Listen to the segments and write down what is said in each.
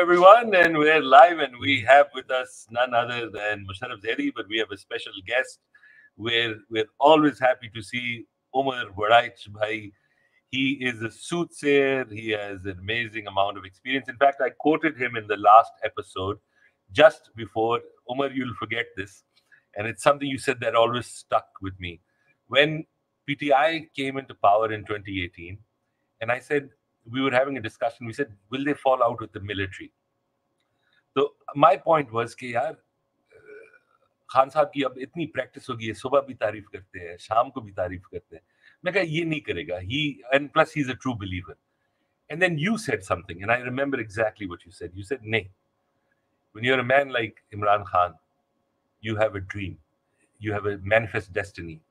everyone, and we're live, and we have with us none other than Mosharraf Zaidi, but we have a special guest. We're always happy to see Omar Waraich bhai. He is a soothsayer. He has an amazing amount of experience. In fact, I quoted him in the last episode just before. Omar, you'll forget this, and it's something you said that always stuck with me. When PTI came into power in 2018, and I said, we were having a discussion. We said, will they fall out with the military? So my point was कि यार खान साहब की अब इतनी practice हो गई है, सुबह भी तारीफ करते हैं, शाम को भी तारीफ करते हैं. मैं कहा ये नहीं करेगा. And plus he's a true believer. And then you said something, and I remember exactly what you said. You said, "Nay, when you're a man like Imran Khan, you have a dream, you have a manifest destiny,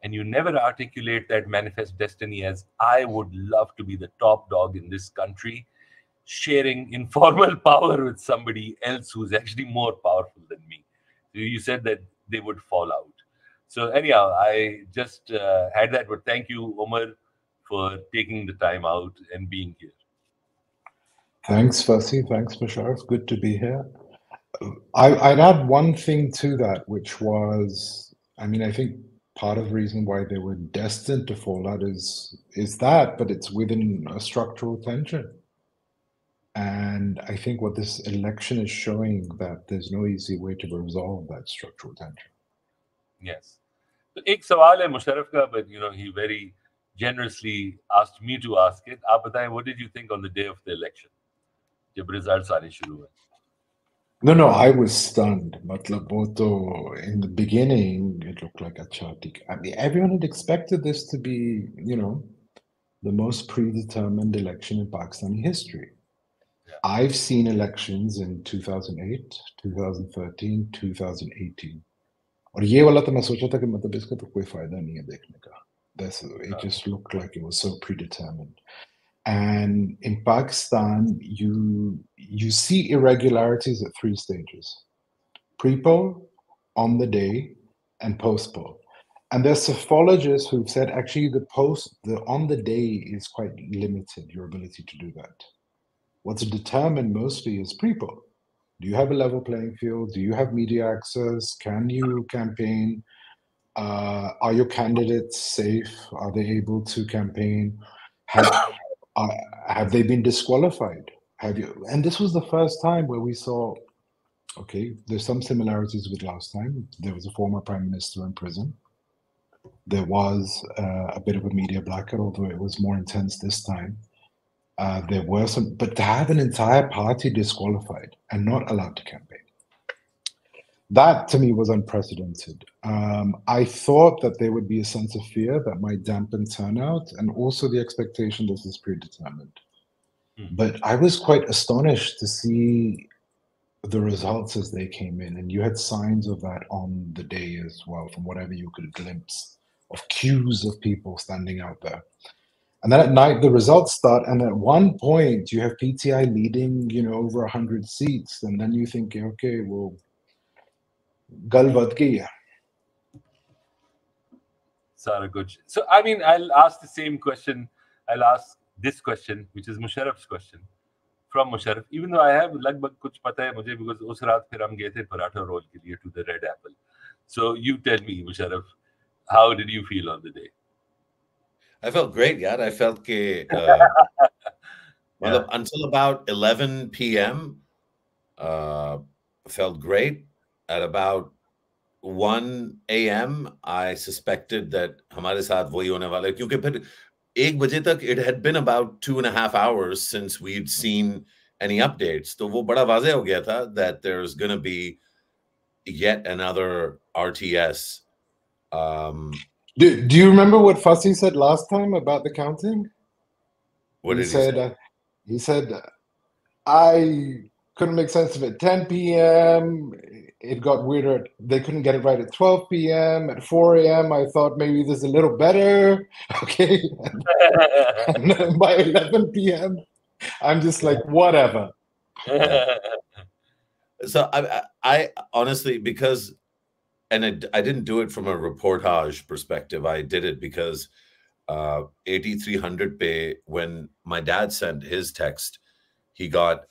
and you never articulate that manifest destiny as I would love to be the top dog in this country, sharing informal power with somebody else who's actually more powerful than me." So you said that they would fall out. So anyhow, I just had that. But thank you, Omar, for taking the time out and being here. Thanks, Fasi. Thanks, Mosharraf. Good to be here. I'd add one thing to that, which was, I mean, I think part of the reason why they were destined to fall out is that, but it's within a structural tension. And I think what this election is showing that there's no easy way to resolve that structural tension. Yes. So एक सवाल है मुशर्रफ का, but he very generously asked me to ask it. आप बताएं, what did you think on the day of the election? जब results आने शुरू हुए. No, I was stunned. Matlab, wo to, in the beginning, it looked like acha theek. I mean, everyone had expected this to be, the most predetermined election in Pakistani history. Yeah. I've seen elections in 2008, 2013, 2018. और ये वाला तो मैं सोचा था कि मतलब इसका तो कोई फायदा नहीं है देखने का. It just looked like it was so predetermined. And in Pakistan, you see irregularities at 3 stages: pre-poll, on the day, and post-poll. And there's psephologists who've said actually the on the day is quite limited, your ability to do that. What's determined mostly is pre-poll. Do you have a level playing field? Do you have media access? Can you campaign? Are your candidates safe? Are they able to campaign? Have they been disqualified? And this was the first time where we saw, okay, there's some similarities with last time. There was a former prime minister in prison. There was a bit of a media blackout, although it was more intense this time. There were some, but to have an entire party disqualified and not allowed to campaign, that to me was unprecedented. I thought that there would be a sense of fear that might dampen turnout, and also the expectation this is predetermined. But I was quite astonished to see the results as they came in, and you had signs of that on the day as well, from whatever you could glimpse of queues of people standing out there. And then at night, the results start, and at one point, you have PTI leading, over 100 seats, and then you think, okay, well, gal bad gayi hai. Sara good. So, I mean, I'll ask the same question. I'll ask this question, which is Mosharraf's question, from Mosharraf. Even though I have lagbhag kuch pata hai mujhe, because us raat phir hum gaye the paratha roll ke liye to the Red Apple. So, you tell me, Mosharraf, how did you feel on the day? I felt great, yaar. I felt ke, until about 11 p.m., felt great. At about 1 a.m., I suspected that hamare saath wohi hone wala hai. Kyunki phir 1 baje tak, it had been about 2.5 hours since we'd seen any updates. So wo bada wazi ho gaya tha that there's going to be yet another RTS. Do you remember what Fasi said last time about the counting? What did he say? He said, I couldn't make sense of it. 10 p.m., it got weirder. They couldn't get it right at 12 p.m. At 4 a.m., I thought maybe this is a little better. Okay. And then by 11 p.m., I'm just like, whatever. So I honestly, because, and I didn't do it from a reportage perspective. I did it because 8300 pe, when my dad sent his text, he got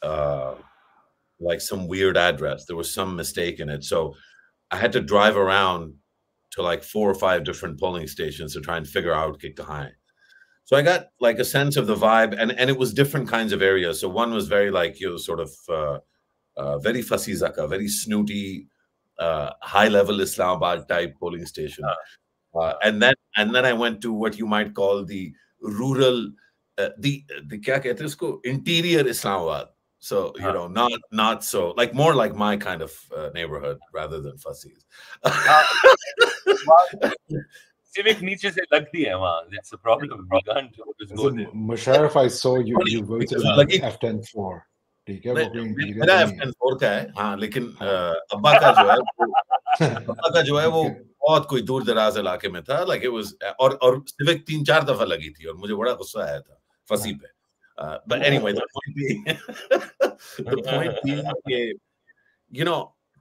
like some weird address. There was some mistake in it. So I had to drive around to like 4 or 5 different polling stations to try and figure out Kiktahan. So I got like a sense of the vibe, and it was different kinds of areas. So one was very like, sort of very Fasi Zaka, very snooty, high level Islamabad type polling station. And then I went to what you might call the rural, the kya kehte hain usko? Interior Islamabad. So not so like more like my kind of neighborhood rather than Fasi's. Civic नीचे से लगती है वहाँ. That's the problem. We can't always go there. Mosharraf, I saw you voted F10-4. ठीक है, वो कोई interior मेरा नहीं है. F10-4 का है, हाँ, लेकिन अब्बा का जो है वो बहुत कोई दूर दराज इलाके में था. Like it was, और सिविक 3-4 दफा लगी थी और मुझे बड़ा गुस्सा आया था फसी पे. But anyway, the point being,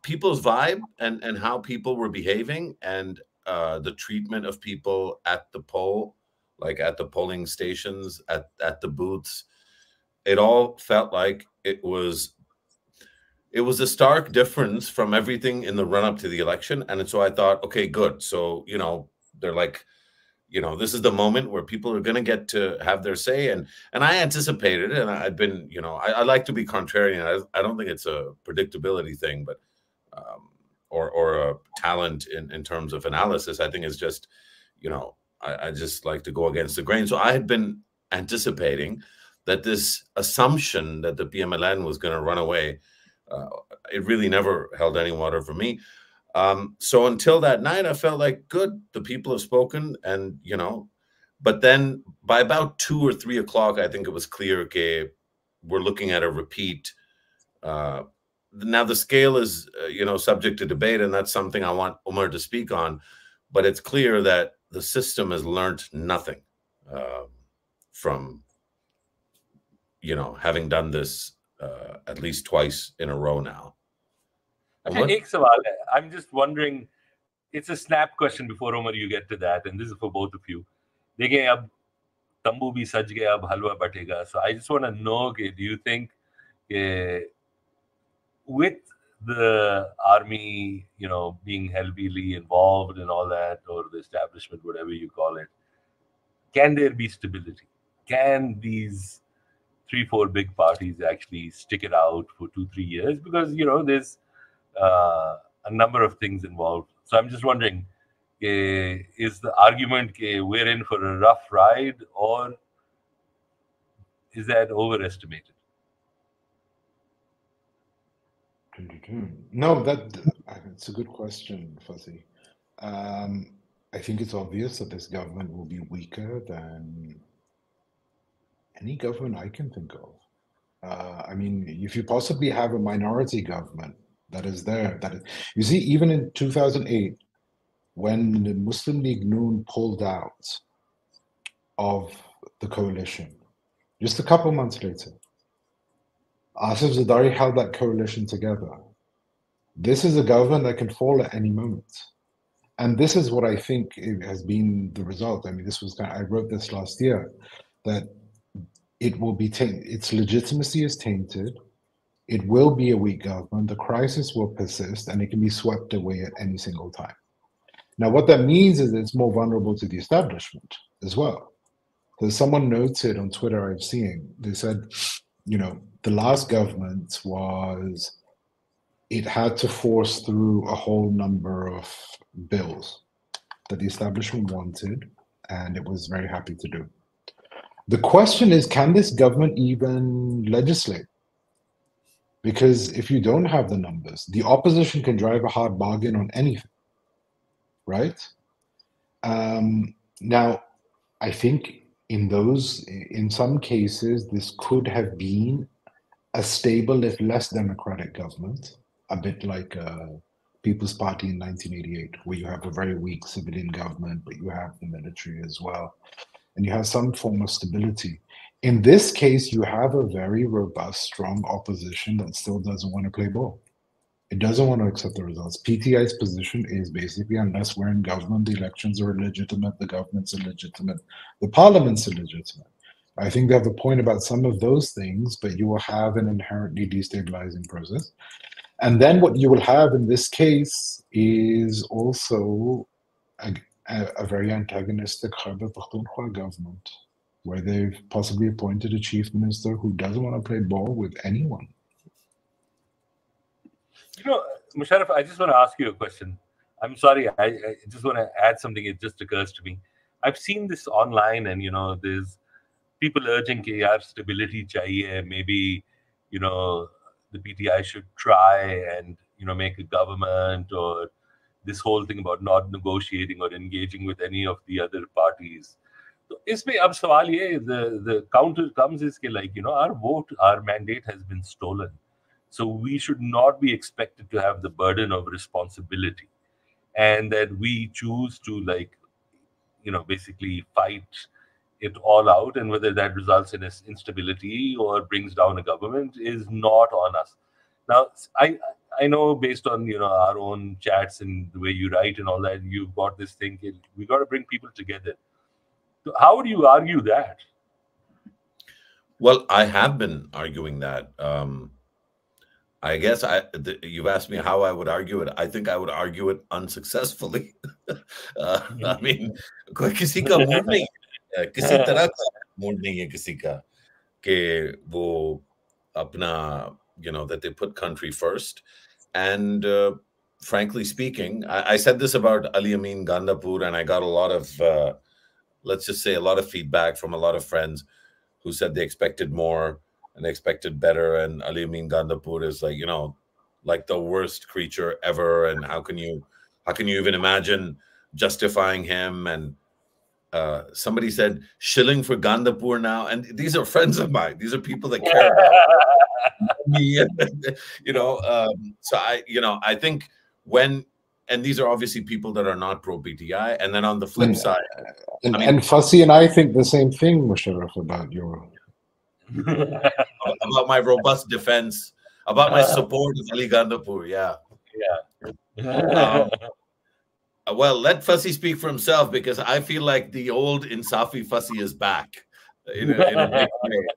people's vibe and how people were behaving, and the treatment of people at the poll, like at the polling stations, at the booths, it all felt like it was a stark difference from everything in the run up to the election. And so I thought, okay, good. So, they're like, this is the moment where people are going to get to have their say. And I anticipated it, and I'd been, I like to be contrarian. I don't think it's a predictability thing, but, or a talent in terms of analysis. I think it's just, I just like to go against the grain. So I had been anticipating that this assumption that the PMLN was going to run away, it really never held any water for me. So until that night, I felt like, good, the people have spoken, and, but then by about 2 or 3 o'clock, I think it was clear, okay, we're looking at a repeat. Now the scale is, subject to debate, and that's something I want Omar to speak on, but it's clear that the system has learned nothing from, having done this at least twice in a row now. I'm just wondering, it's a snap question before, Omar, you get to that, and this is for both of you. Dekhen, ab tambu bhi saj gaya, ab halwa batega. So I just want to know, do you think with the army, being heavily involved and all that, or the establishment, whatever you call it, can there be stability? Can these 3-4 big parties actually stick it out for 2-3 years? Because, there's a number of things involved. So I'm just wondering, is the argument we're in for a rough ride, or is that overestimated? No, it's a good question, Fasi. I think it's obvious that this government will be weaker than any government I can think of. If you possibly have a minority government that is there, you see, even in 2008, when the Muslim League Noon pulled out of the coalition, just a couple months later, Asif Zardari held that coalition together. This is a government that can fall at any moment. And this is what I think has been the result. I wrote this last year, that it will be its legitimacy is tainted. It will be a weak government. The crisis will persist, and it can be swept away at any single time. Now, what that means is it's more vulnerable to the establishment as well. So someone noted on Twitter, I've seen, they said, the last government it had to force through a whole number of bills that the establishment wanted, and it was very happy to do. The question is, can this government even legislate? Because if you don't have the numbers, the opposition can drive a hard bargain on anything, right? Now, I think in some cases, this could have been a stable, if less democratic government, a bit like People's Party in 1988, where you have a very weak civilian government, but you have the military as well, and you have some form of stability. In this case, you have a very robust, strong opposition that still doesn't want to play ball. It doesn't want to accept the results. PTI's position is basically, unless we're in government, the elections are illegitimate, the government's illegitimate, the parliament's illegitimate. I think they have a point about some of those things, but you will have an inherently destabilizing process. And then what you will have in this case is also a very antagonistic Khyber Pakhtunkhwa government, where they've possibly appointed a chief minister who doesn't want to play ball with anyone. You know, Musharraf, I just want to ask you a question. I'm sorry, I just want to add something. It just occurs to me. I've seen this online, and there's people urging कि यार stability चाहिए. Maybe the PTI should try and make a government, or this whole thing about not negotiating or engaging with any of the other parties. So इसमें अब सवाल ये the counter comes is कि our vote, our mandate has been stolen. So we should not be expected to have the burden of responsibility, and that we choose to basically fight it all out, and whether that results in instability or brings down a government is not on us. Now, I know based on our own chats and the way you write and all that, you've got this thing. We got to bring people together. So how would you argue that? Well, I have been arguing that. I guess you've asked me how I would argue it. I think I would argue it unsuccessfully. I mean, कोई किसी का mood नहीं है, किसी तरह का mood नहीं है किसी का कि वो अपना, that they put country first. And frankly speaking, I said this about Ali Amin Gandapur, and I got a lot of, let's just say, a lot of feedback from a lot of friends who said they expected more and they expected better. And Ali Amin Gandapur is like the worst creature ever. And how can you even imagine justifying him? And somebody said shilling for Gandapur now. And these are friends of mine. These are people that care about me. So I think and these are obviously people that are not pro PTI. And then on the flip side, and Fasi and I think the same thing, Mosharraf, about your about my robust defense, about my support of Ali Gandapur. Yeah. Well, let Fasi speak for himself, because I feel like the old Insafi Fasi is back in a big way.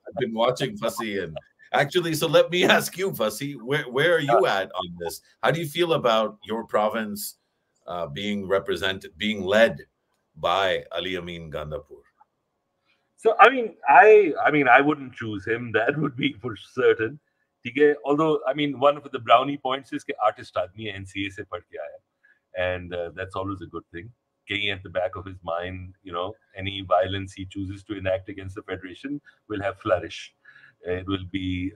I've been watching Fasi, and actually, so let me ask you, Fasi, where are you at on this? How do you feel about your province being led by Ali Amin Gandapur? So I wouldn't choose him. That would be for certain. Although one of the brownie points is that artist आदमी है, NCA से पढ़ के आया, and that's always a good thing. At the back of his mind, any violence he chooses to enact against the federation will have flourish. It will be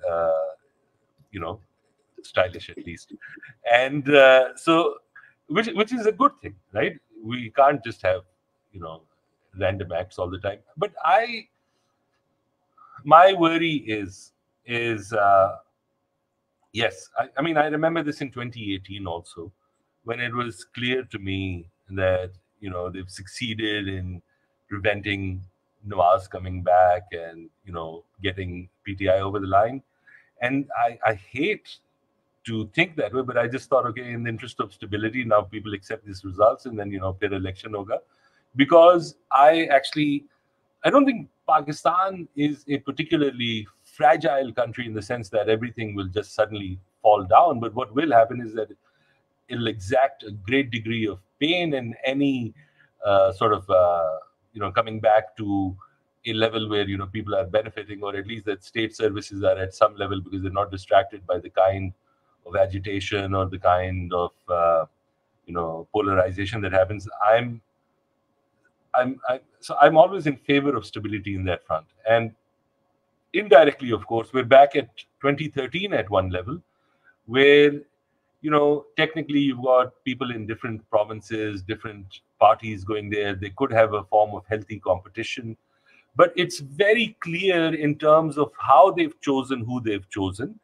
stylish at least, and so which is a good thing, right? We can't just have random acts all the time. But my worry is yes, I remember this in 2018 also, when it was clear to me that they've succeeded in preventing Nawaz coming back and getting PTI over the line. And I hate to think that way, but I just thought, okay, in the interest of stability, now people accept these results, and then per election hoga. Because I don't think Pakistan is a particularly fragile country in the sense that everything will just suddenly fall down. But what will happen is that it'll exact a great degree of pain, and any sort of coming back to a level where people are benefiting, or at least that state services are at some level, because they're not distracted by the kind of agitation or the kind of polarization that happens. I'm always in favor of stability in that front. And indirectly, of course, we're back at 2013 at one level, where technically you've got people in different provinces, different parties going there. They could have a form of healthy competition, but it's very clear in terms of how they've chosen, who they've chosen,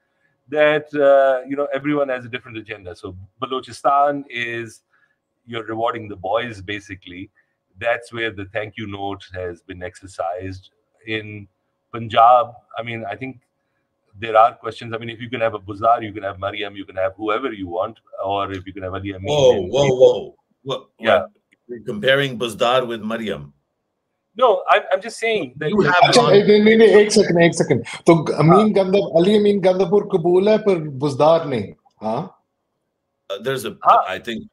that everyone has a different agenda. So Balochistan is, you're rewarding the boys, basically. That's where the thank you note has been exercised. In Punjab, I think there are questions. If you can have a Buzar, you can have Mariam, you can have whoever you want, or if you can have Ali Amin. Whoa. Yeah. You're comparing Buzdar with Mariam. No, I'm just saying that You like have अच्छा gone. नहीं नहीं एक second तो हाँ, अली अमीन गंदापुर कबूल है पर बुजदार नहीं हाँ There's a, हाँ, I think,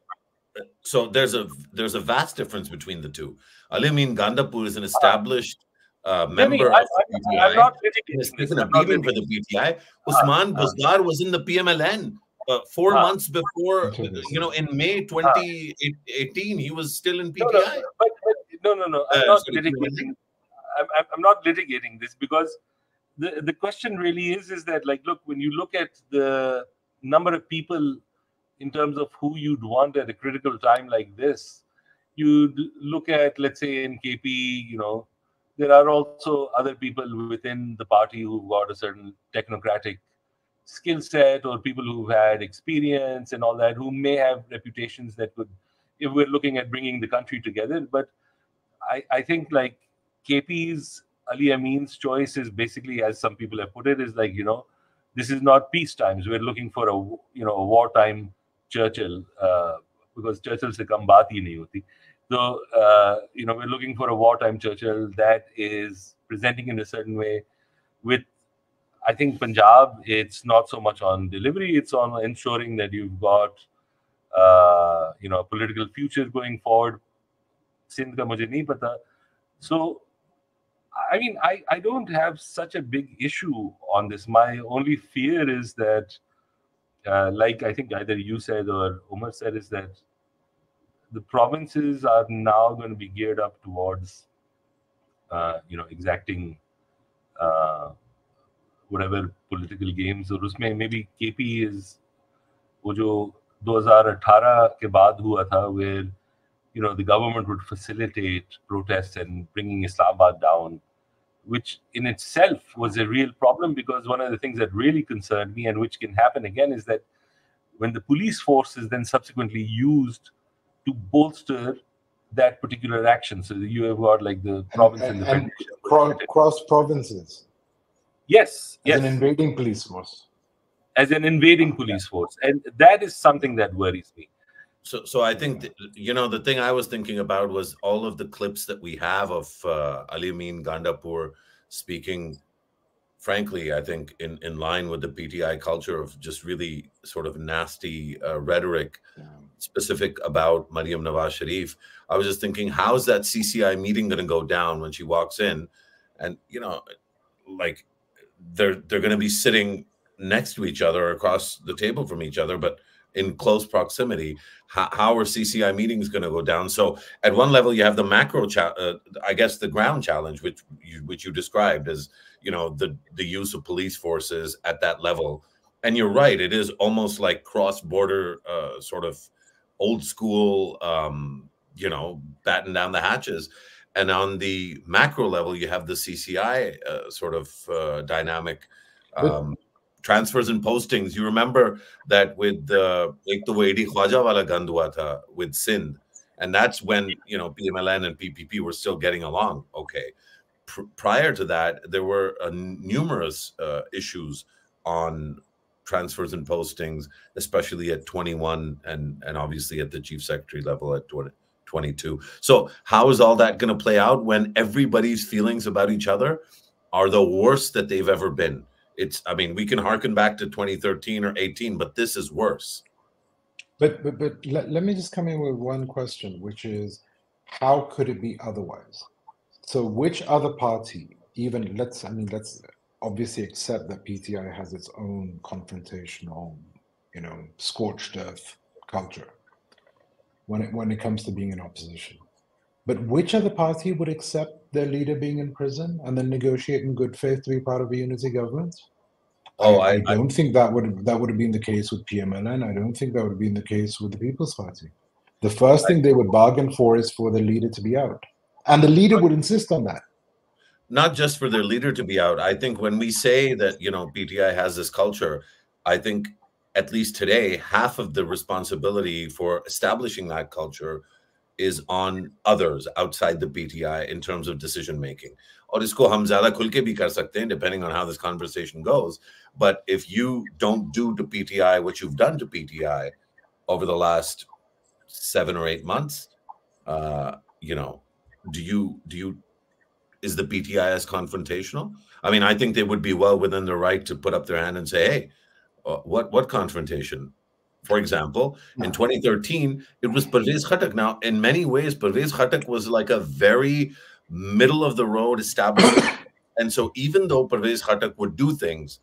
so there's a vast difference between the two. Ali Amin Gandapur is an हाँ. established No, no, member of the I'm PTI not and has litigating this. taken a I'm not beating for litigating. the PTI. हाँ, Usman हाँ, Buzdar was in the PMLN 4 हाँ, months before, अच्छा in May हाँ. 2018, he was still in No, no, PTI. no. I'm not Sorry, PMLN. litigating. I'm not litigating this because the question really is that like look, when you look at the number of people in terms of who you'd want at a critical time like this, you'd look at, let's say, in KP, there are also other people within the party who've got a certain technocratic skill set or people who've had experience and all that, who may have reputations that could, if we're looking at bringing the country together. But I think like KP's Ali Amin's choice is basically, as some people have put it, is like, this is not peace times. We're looking for a wartime Churchill, because Churchill se kam baat hi nahi hoti. So, we're looking for a wartime Churchill that is presenting in a certain way. With, I think, Punjab, it's not so much on delivery, it's on ensuring that you've got, a political future going forward. Sindh ka mujhe nahi pata. So, I mean, I don't have such a big issue on this. My only fear is that, like I think either you said or Omar said, is that the provinces are now going to be geared up towards, exacting uh, whatever political games. और उसमें maybe KP is वो जो 2018 के बाद हुआ था, where the government would facilitate protests and bringing Islamabad down, which in itself was a real problem, because one of the things that really concerned me, and which can happen again, is that when the police force is then subsequently used to bolster that particular action. So you have got like the province and the and federation. cross provinces Yes, as an yes, invading police force. as an invading police force, and that is something that worries me. So I think the thing I was thinking about was all of the clips that we have of Ali Amin Gandapur speaking. Frankly, I think in line with the PTI culture of just really sort of nasty rhetoric, specific about Mariam Nawaz Sharif. I was just thinking, how's that CCI meeting going to go down when she walks in, and like they're going to be sitting next to each other, across the table from each other, but in close proximity. How are CCI meetings going to go down? So at one level, you have the macro, I guess, the ground challenge, which you described as the use of police forces at that level. And you're right; it is almost like cross-border, sort of old school, batten down the hatches. And on the macro level, you have the CCI sort of dynamic. Transfers and postings. You remember that with ek to wo AD Khwaja wala gand hua tha with Sindh, and that's when PMLN and PPP were still getting along. Okay, prior to that, there were numerous issues on transfers and postings, especially at 21 and obviously at the chief secretary level at 22. So how is all that going to play out when everybody's feelings about each other are the worst that they've ever been? I mean, we can harken back to 2013 or 18, but this is worse. But let me just come in with one question, which is, how could it be otherwise? So which other party, even let's obviously accept that PTI has its own confrontational, scorched earth culture when it comes to being in opposition. But which other party would accept their leader being in prison and then negotiate in good faith to be part of a unity government? I don't think that would have been the case with PMLN. I don't think that would have been the case with the People's Party. The first thing they would bargain for is for the leader to be out. And the leader would insist on that. Not just for their leader to be out. I think when we say that, PTI has this culture, I think at least today, half of the responsibility for establishing that culture is on others outside the PTI in terms of decision making. और इसको हम ज़्यादा खुल के भी कर सकते हैं, depending on how this conversation goes. But if you don't do to PTI what you've done to PTI over the last 7 or 8 months, do you is the PTIS confrontational? I mean, I think they would be well within their right to put up their hand and say, hey, what confrontation? For example, in 2013, it was Pervez Khattak. Now, in many ways, Pervez Khattak was like a very middle of the road establishment. And so even though Pervez Khattak would do things,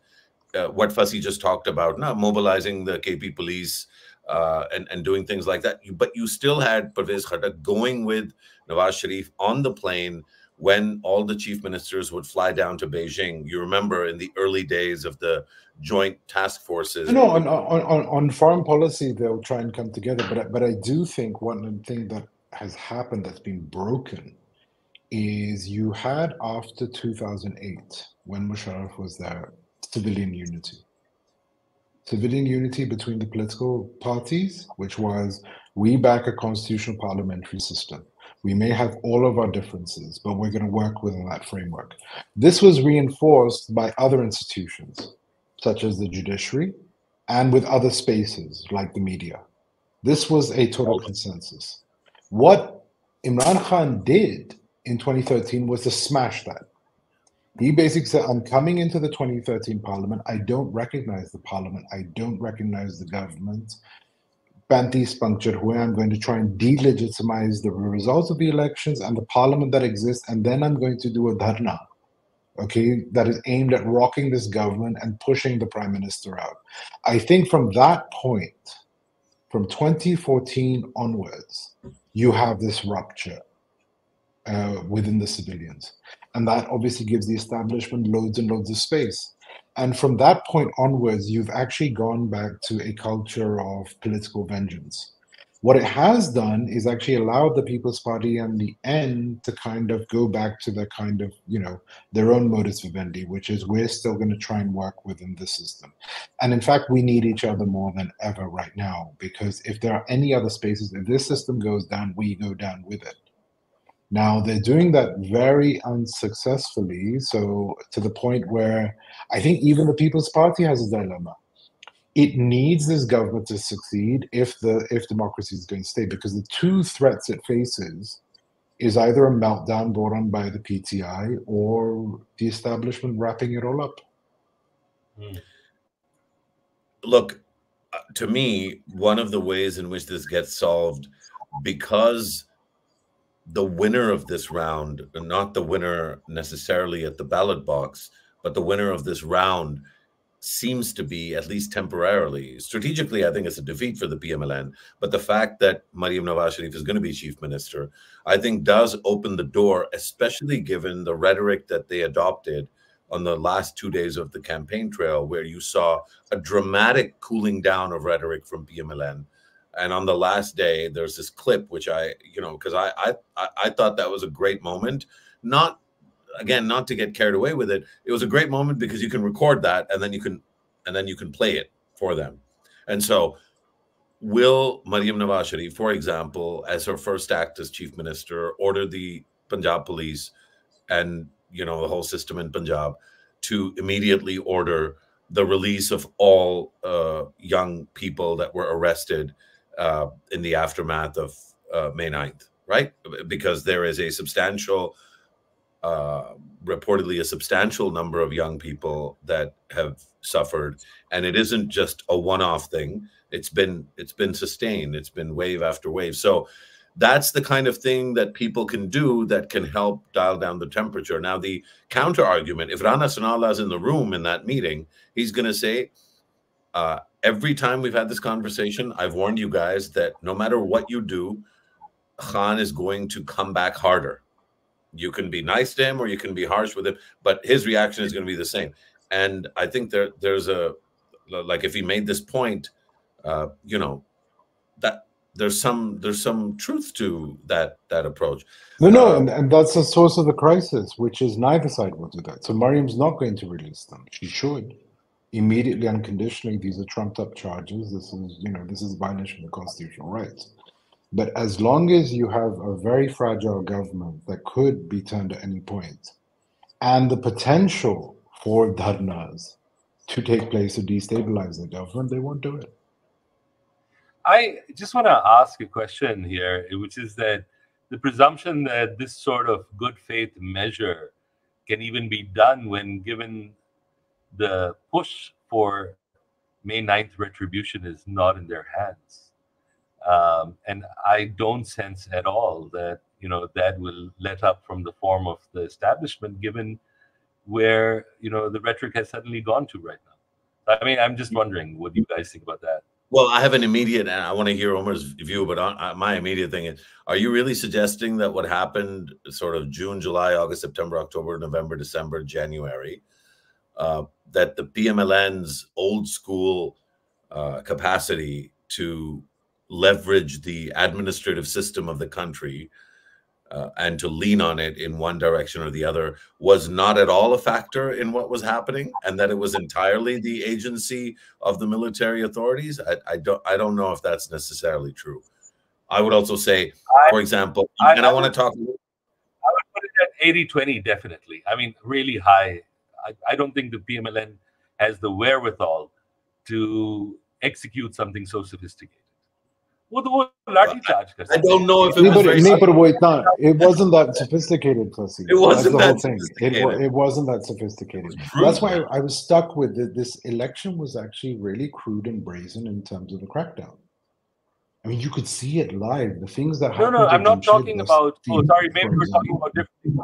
what Fasi just talked about, now mobilizing the KP police and doing things like that, but you still had Pervez Khattak going with Nawaz Sharif on the plane when all the chief ministers would fly down to Beijing. You remember in the early days of the joint task forces. No, on foreign policy, they'll try and come together. But I do think one thing that has happened that's been broken is you had after 2008, when Mosharraf was there, civilian unity. Civilian unity between the political parties, which was we back a constitutional parliamentary system. We may have all of our differences, but we're going to work within that framework. This was reinforced by other institutions, such as the judiciary, and with other spaces like the media. This was a total consensus. What Imran Khan did in 2013 was to smash that. He basically said, I'm coming into the 2013 parliament. I don't recognize the parliament. I don't recognize the government. Pantis punctured where I'm going to try and delegitimize the results of the elections and the parliament that exists. And then I'm going to do a dharna, okay, that is aimed at rocking this government and pushing the prime minister out. I think from that point, from 2014 onwards, you have this rupture within the civilians. And that obviously gives the establishment loads and loads of space. And from that point onwards, you've actually gone back to a culture of political vengeance. What it has done is actually allowed the People's Party and the end to kind of go back to their kind of, their own modus vivendi, which is we're still going to try and work within the system. And in fact, we need each other more than ever right now, because if there are any other spaces, if this system goes down, we go down with it. Now, they're doing that very unsuccessfully, so to the point where I think even the People's Party has a dilemma. It needs this government to succeed if democracy is going to stay, because the two threats it faces is either a meltdown brought on by the PTI or the establishment wrapping it all up. Look, to me, one of the ways in which this gets solved, because the winner of this round, not the winner necessarily at the ballot box, but the winner of this round seems to be, at least temporarily, strategically, I think it's a defeat for the PMLN. But the fact that Mariam Nawaz Sharif is going to be chief minister, I think does open the door, especially given the rhetoric that they adopted on the last 2 days of the campaign trail, where you saw a dramatic cooling down of rhetoric from PMLN. And on the last day, there's this clip, which because I thought that was a great moment. Not to get carried away with it. It was a great moment because you can record that and then you can play it for them. And so, will Mariam Nawaz Sharif, for example, as her first act as chief minister, order the Punjab police and the whole system in Punjab to immediately order the release of all young people that were arrested in the aftermath of May 9th, right? Because there is a substantial, reportedly a substantial number of young people that have suffered. And it isn't just a one-off thing. It's been sustained. It's been wave after wave. So that's the kind of thing that people can do that can help dial down the temperature. Now, the counter argument, if Rana Sanallah is in the room in that meeting, he's going to say, every time we've had this conversation, I've warned you guys that no matter what you do, Khan is going to come back harder. You can be nice to him or you can be harsh with him, but his reaction is going to be the same. And I think there's if he made this point, that there's some truth to that approach. No, and that's the source of the crisis, which is neither side will do that. So Mariam's not going to release them. She should. Immediately, unconditionally, these are trumped up charges. This is a violation of constitutional rights. But as long as you have a very fragile government that could be turned at any point, and the potential for dharnas to take place to destabilize the government, they won't do it. I just want to ask a question here, which is that the presumption that this sort of good faith measure can even be done when given the push for May 9th retribution is not in their hands. And I don't sense at all that that will let up from the form of the establishment, given where the rhetoric has suddenly gone to right now. I mean, I'm just wondering what you guys think about that. Well, I have an immediate, and I want to hear Omar's view, but my immediate thing is: are you really suggesting that what happened, sort of June, July, August, September, October, November, December, January, that the PMLN's old school capacity to leverage the administrative system of the country and to lean on it in one direction or the other was not at all a factor in what was happening, and that it was entirely the agency of the military authorities? I don't know if that's necessarily true. I would also say, for example, and I want to talk. I would put it at 80-20, definitely. I mean, really high. I don't think the PMLN has the wherewithal to execute something so sophisticated. I don't know if it was very it wasn't that sophisticated, Fasi. It wasn't That's the that whole thing. sophisticated. It wasn't that sophisticated. That's why I was stuck with it. This election was actually really crude and brazen in terms of the crackdown. I mean, you could see it live. The things that happened. No, I'm not talking about. Oh, sorry, maybe we're talking about different things.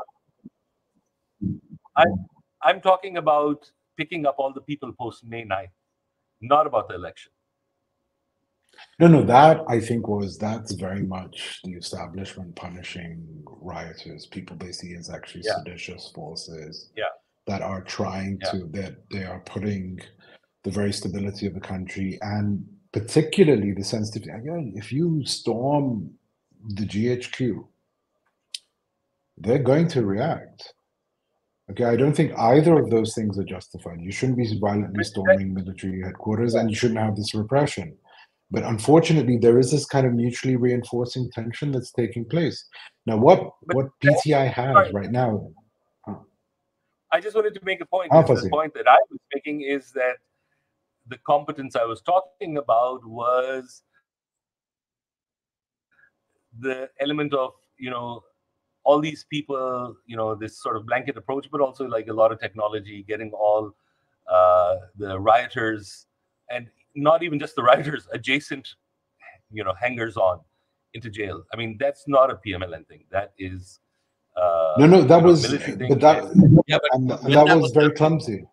I'm talking about picking up all the people post May 9th, not about the election. No, that I think that's very much the establishment punishing rioters, people they see as actually seditious forces that are trying to, that they are putting the very stability of the country and particularly the sensitivity. Again, if you storm the GHQ, they're going to react. Okay, I don't think either of those things are justified. You shouldn't be violently storming military headquarters, and you shouldn't have this repression. But unfortunately, there is this kind of mutually reinforcing tension that's taking place. Now, what PTI has right now... I just wanted to make a point. The point that I was making is that the competence I was talking about was the element of, all these people, this sort of blanket approach, but also like a lot of technology, getting all the rioters, and not even just the rioters, adjacent, hangers on into jail. I mean, that's not a PMLN thing. That is that was military thing. That was very clumsy.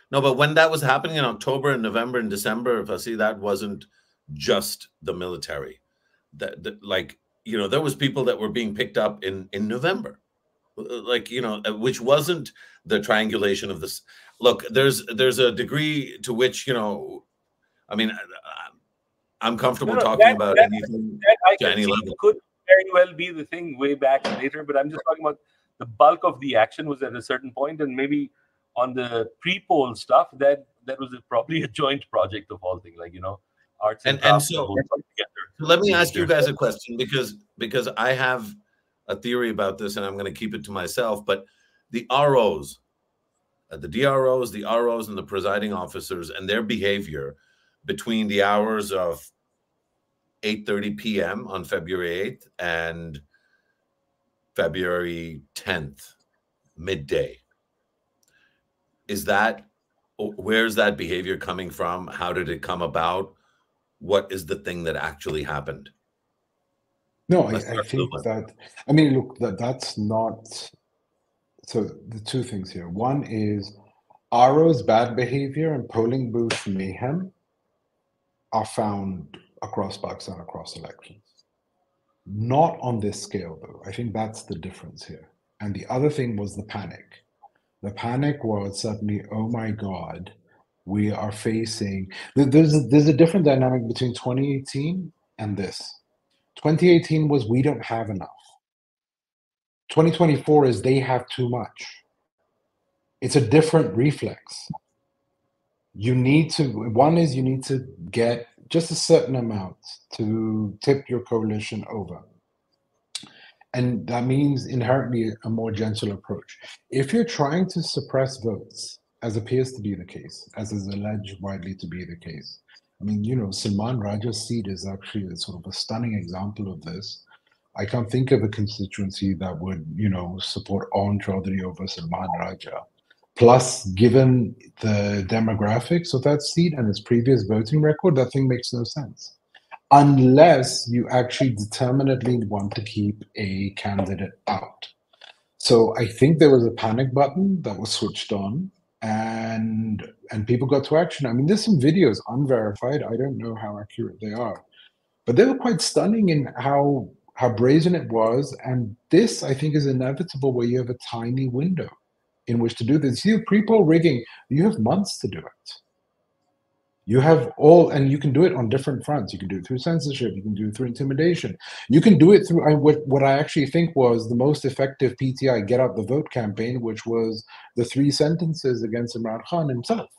No, but when that was happening in October and November and December, Fasi, that wasn't just the military. There was people that were being picked up in November, which wasn't the triangulation of this. Look, there's a degree to which, I mean, I'm comfortable talking about anything to any level. Could very well be the thing way back later, but I'm just talking about the bulk of the action was at a certain point, and maybe on the pre-poll stuff, that was probably a joint project of all things, arts and so let me ask you guys a question, because I have a theory about this, and I'm going to keep it to myself. But the ROs, the DROs, the ROs, and the presiding officers, and their behavior between the hours of 8:30 p.m. on February 8th and February 10th, midday. Where's that behavior coming from? How did it come about? What is the thing that actually happened? No, I think that, I mean, look, that's not, so the two things here. One is RO's bad behavior and polling booth mayhem are found across Pakistan, across elections. Not on this scale, though. I think that's the difference here. And the other thing was the panic. The panic was suddenly, oh my God, we are facing... There's a different dynamic between 2018 and this. 2018 was we don't have enough. 2024 is they have too much. It's a different reflex. You need to get just a certain amount to tip your coalition over. And that means inherently a more gentle approach. If you're trying to suppress votes, as appears to be the case, as is alleged widely to be the case, I mean, Salman Raja's seat is actually sort of a stunning example of this, I can't think of a constituency that would, support Awn Chaudhary over Salman Raja. Plus, given the demographics of that seat and its previous voting record, that thing makes no sense. Unless you actually determinedly want to keep a candidate out. So I think there was a panic button that was switched on, and people got to action. I mean, there's some videos unverified. I don't know how accurate they are, but they were quite stunning in how brazen it was. And this, I think, is inevitable where you have a tiny window in which to do this. You have pre-poll rigging, you have months to do it. You have and you can do it on different fronts. You can do it through censorship. You can do it through intimidation. You can do it through what I actually think was the most effective PTI get out the vote campaign, which was the 3 sentences against Imran Khan himself.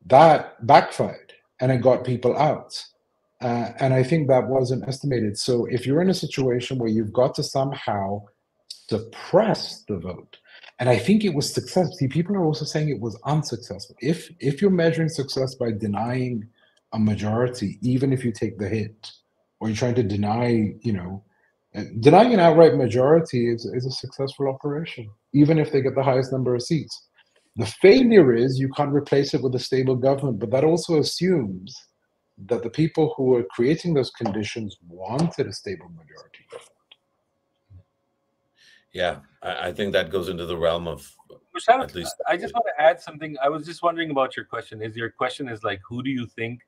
That backfired and it got people out. And I think that wasn't estimated. So if you're in a situation where you've got to somehow suppress the vote, and I think it was successful. See, people are also saying it was unsuccessful. If you're measuring success by denying a majority, even if you take the hit, or you're trying to deny, denying an outright majority is a successful operation, even if they get the highest number of seats. The failure is you can't replace it with a stable government, but that also assumes that the people who are creating those conditions wanted a stable majority government. Yeah, I think that goes into the realm of Mosharraf, at least. I just want to add something. I was just wondering about your question. Your question is like, who do you think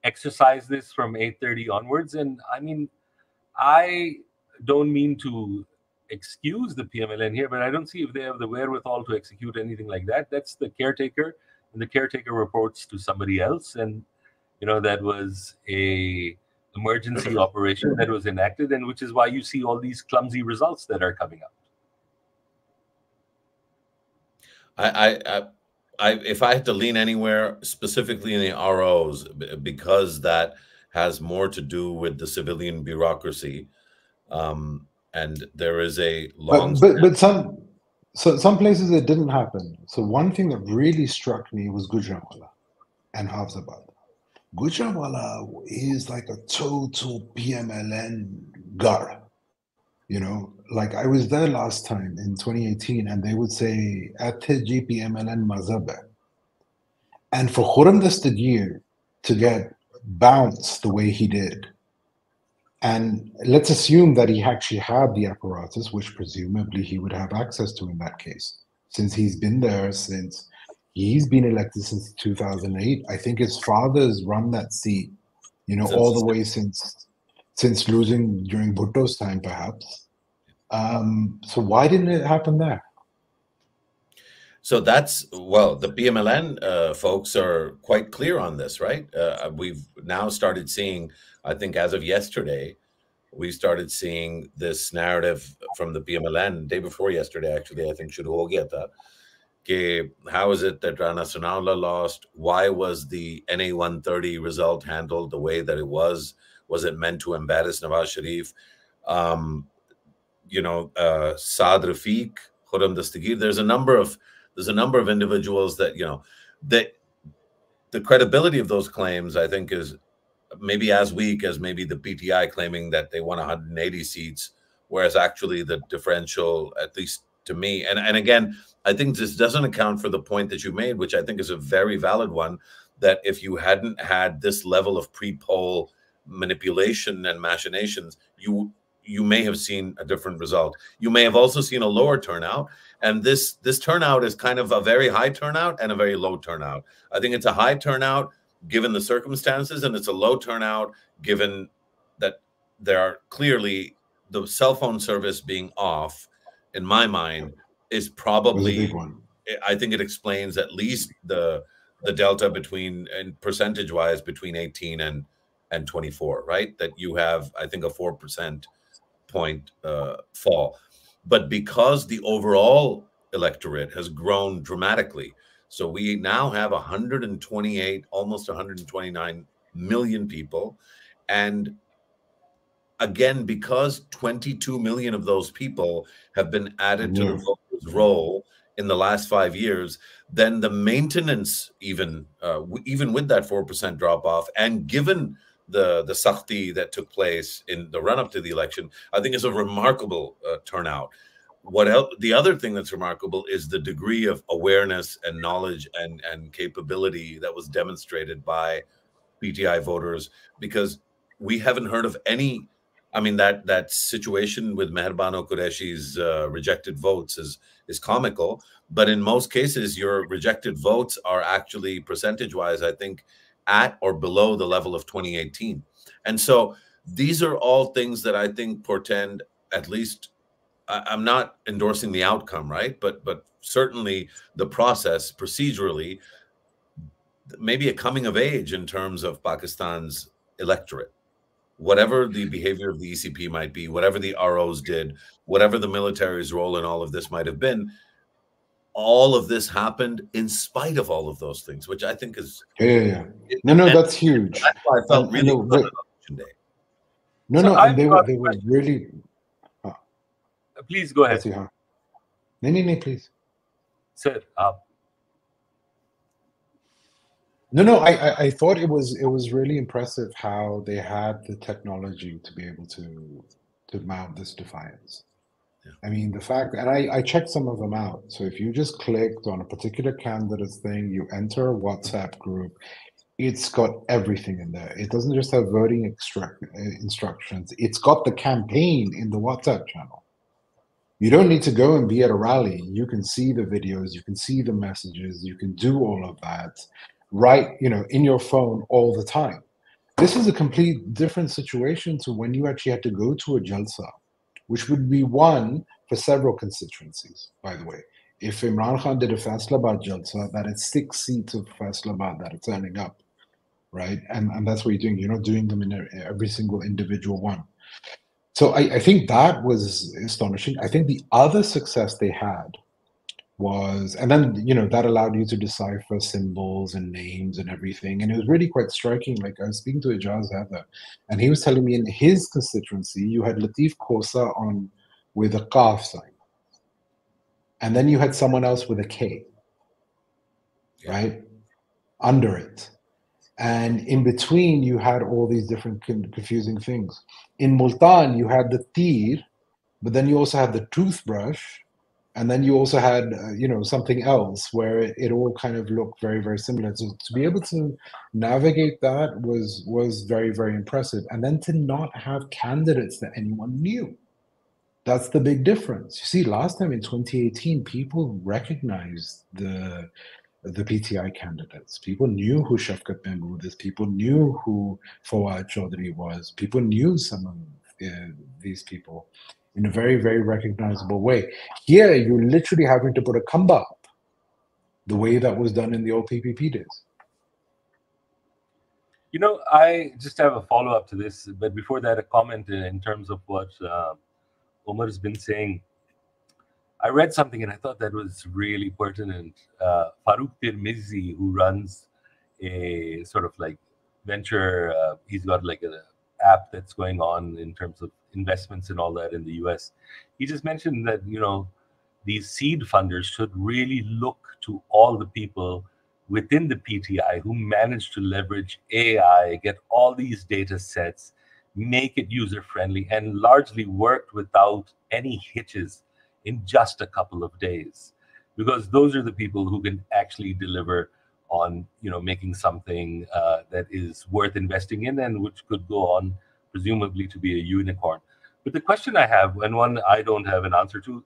exercised this from 8:30 onwards? And I mean, I don't mean to excuse the PMLN here, but I don't see if they have the wherewithal to execute anything like that. That's the caretaker, and the caretaker reports to somebody else. And that was a emergency operation that was enacted, and which is why you see all these clumsy results that are coming up. If I had to lean anywhere, specifically in the ROs, because that has more to do with the civilian bureaucracy, and there is a long. But some places it didn't happen. So one thing that really struck me was Gujranwala and Hafzabad. Gujranwala is like a total PMLN gar. Like I was there last time in 2018, and they would say, "Athe PMLN mazhab hai." And for Khurram Dastagir to get bounced the way he did, and let's assume that he actually had the apparatus, which presumably he would have access to in that case, since he's been there since he's been elected since 2008. I think his father's run that seat, all the way since losing during Bhutto's time, perhaps. So why didn't it happen there? So that's, well, the PMLN folks are quite clear on this, right? We've now started seeing, I think as of yesterday, we started seeing this narrative from the PMLN, day before yesterday, actually, I think shuru ho gaya tha, ke how is it that Rana Sanawalla lost? Why was the NA 130 result handled the way that it was? Was it meant to embarrass Nawaz Sharif? Saad Rafiq, Khurram Dastagir, there's a number of individuals that, that the credibility of those claims, I think, is maybe as weak as maybe the PTI claiming that they won 180 seats, whereas actually the differential, at least to me, and again, I think this doesn't account for the point that you made, which I think is a very valid one, that if you hadn't had this level of pre-poll manipulation and machinations, you may have seen a different result. You may have also seen a lower turnout. And this turnout is kind of a very high turnout and a very low turnout. I think it's a high turnout given the circumstances, and it's a low turnout given that there are clearly the cell phone service being off, in my mind, is probably a big one. I think it explains at least the delta between, and percentage-wise, between 18 and 24, right? That you have, I think, a 4% point fall. But because the overall electorate has grown dramatically, so we now have 128, almost 129 million people. And again, because 22 million of those people have been added to the voters' roll in the last 5 years, then the maintenance, even with that 4% drop off, and given the sakhti that took place in the run up to the election, I think is a remarkable turnout. What else? The other thing that's remarkable is the degree of awareness and knowledge and capability that was demonstrated by PTI voters, because we haven't heard of any. I mean, that situation with Meherbano Qureshi's rejected votes is comical, but in most cases, your rejected votes are actually percentage-wise, I think, at or below the level of 2018. And so these are all things that I think portend, at least, I'm not endorsing the outcome, right? But certainly the process procedurally, maybe a coming of age in terms of Pakistan's electorate. Whatever the behavior of the ECP might be, whatever the ROs did, whatever the military's role in all of this might have been, all of this happened in spite of all of those things, which I think is Yeah. No, that's huge. That's why I felt really good but, on Election Day. No, and they were really. Please go ahead. No, please. Sir, No, I thought it was really impressive how they had the technology to be able to mount this defiance. Yeah. I mean, the fact, and I checked some of them out. So if you just clicked on a particular candidate's thing, you enter a WhatsApp group, it's got everything in there. It doesn't just have voting instructions. It's got the campaign in the WhatsApp channel. You don't need to go and be at a rally. You can see the videos, you can see the messages, you can do all of that right, in your phone all the time. This is a complete different situation to when you actually had to go to a jalsa, which would be one for several constituencies, by the way. If Imran Khan did a Faisalabad jalsa, that is 6 seats of Faisalabad that are turning up, right? And that's what you're doing. You're not doing them in every single individual one. So I think that was astonishing. I think the other success they had was, and then, that allowed you to decipher symbols and names and everything. And it was really quite striking. Like, I was speaking to Ijaz Heather, and he was telling me in his constituency, you had Latif Khosa on with a Qaf sign. And then you had someone else with a K, right? Under it. And in between, you had all these different confusing things. In Multan, you had the tir, but then you also had the toothbrush, and then you also had, something else where it all kind of looked very, very similar. So to be able to navigate that was very, very impressive. And then to not have candidates that anyone knew. That's the big difference. You see, last time in 2018, people recognized the PTI candidates. People knew who Shafkat Mahmood is. People knew who Fawad Chaudhry was. People knew some of these people in a very, very recognizable way. Here, you're literally having to put a kamba up, the way that was done in the old PPP days. I just have a follow-up to this, but before that, a comment in terms of what Omar's been saying. I read something and I thought that was really pertinent. Farooq Tirmizi, who runs a sort of like venture, he's got like an app that's going on in terms of investments and all that in the US. He just mentioned that, these seed funders should really look to all the people within the PTI who managed to leverage AI, get all these data sets, make it user-friendly, and largely worked without any hitches in just a couple of days, because those are the people who can actually deliver on, making something that is worth investing in and which could go on presumably to be a unicorn. But the question I have, and one I don't have an answer to,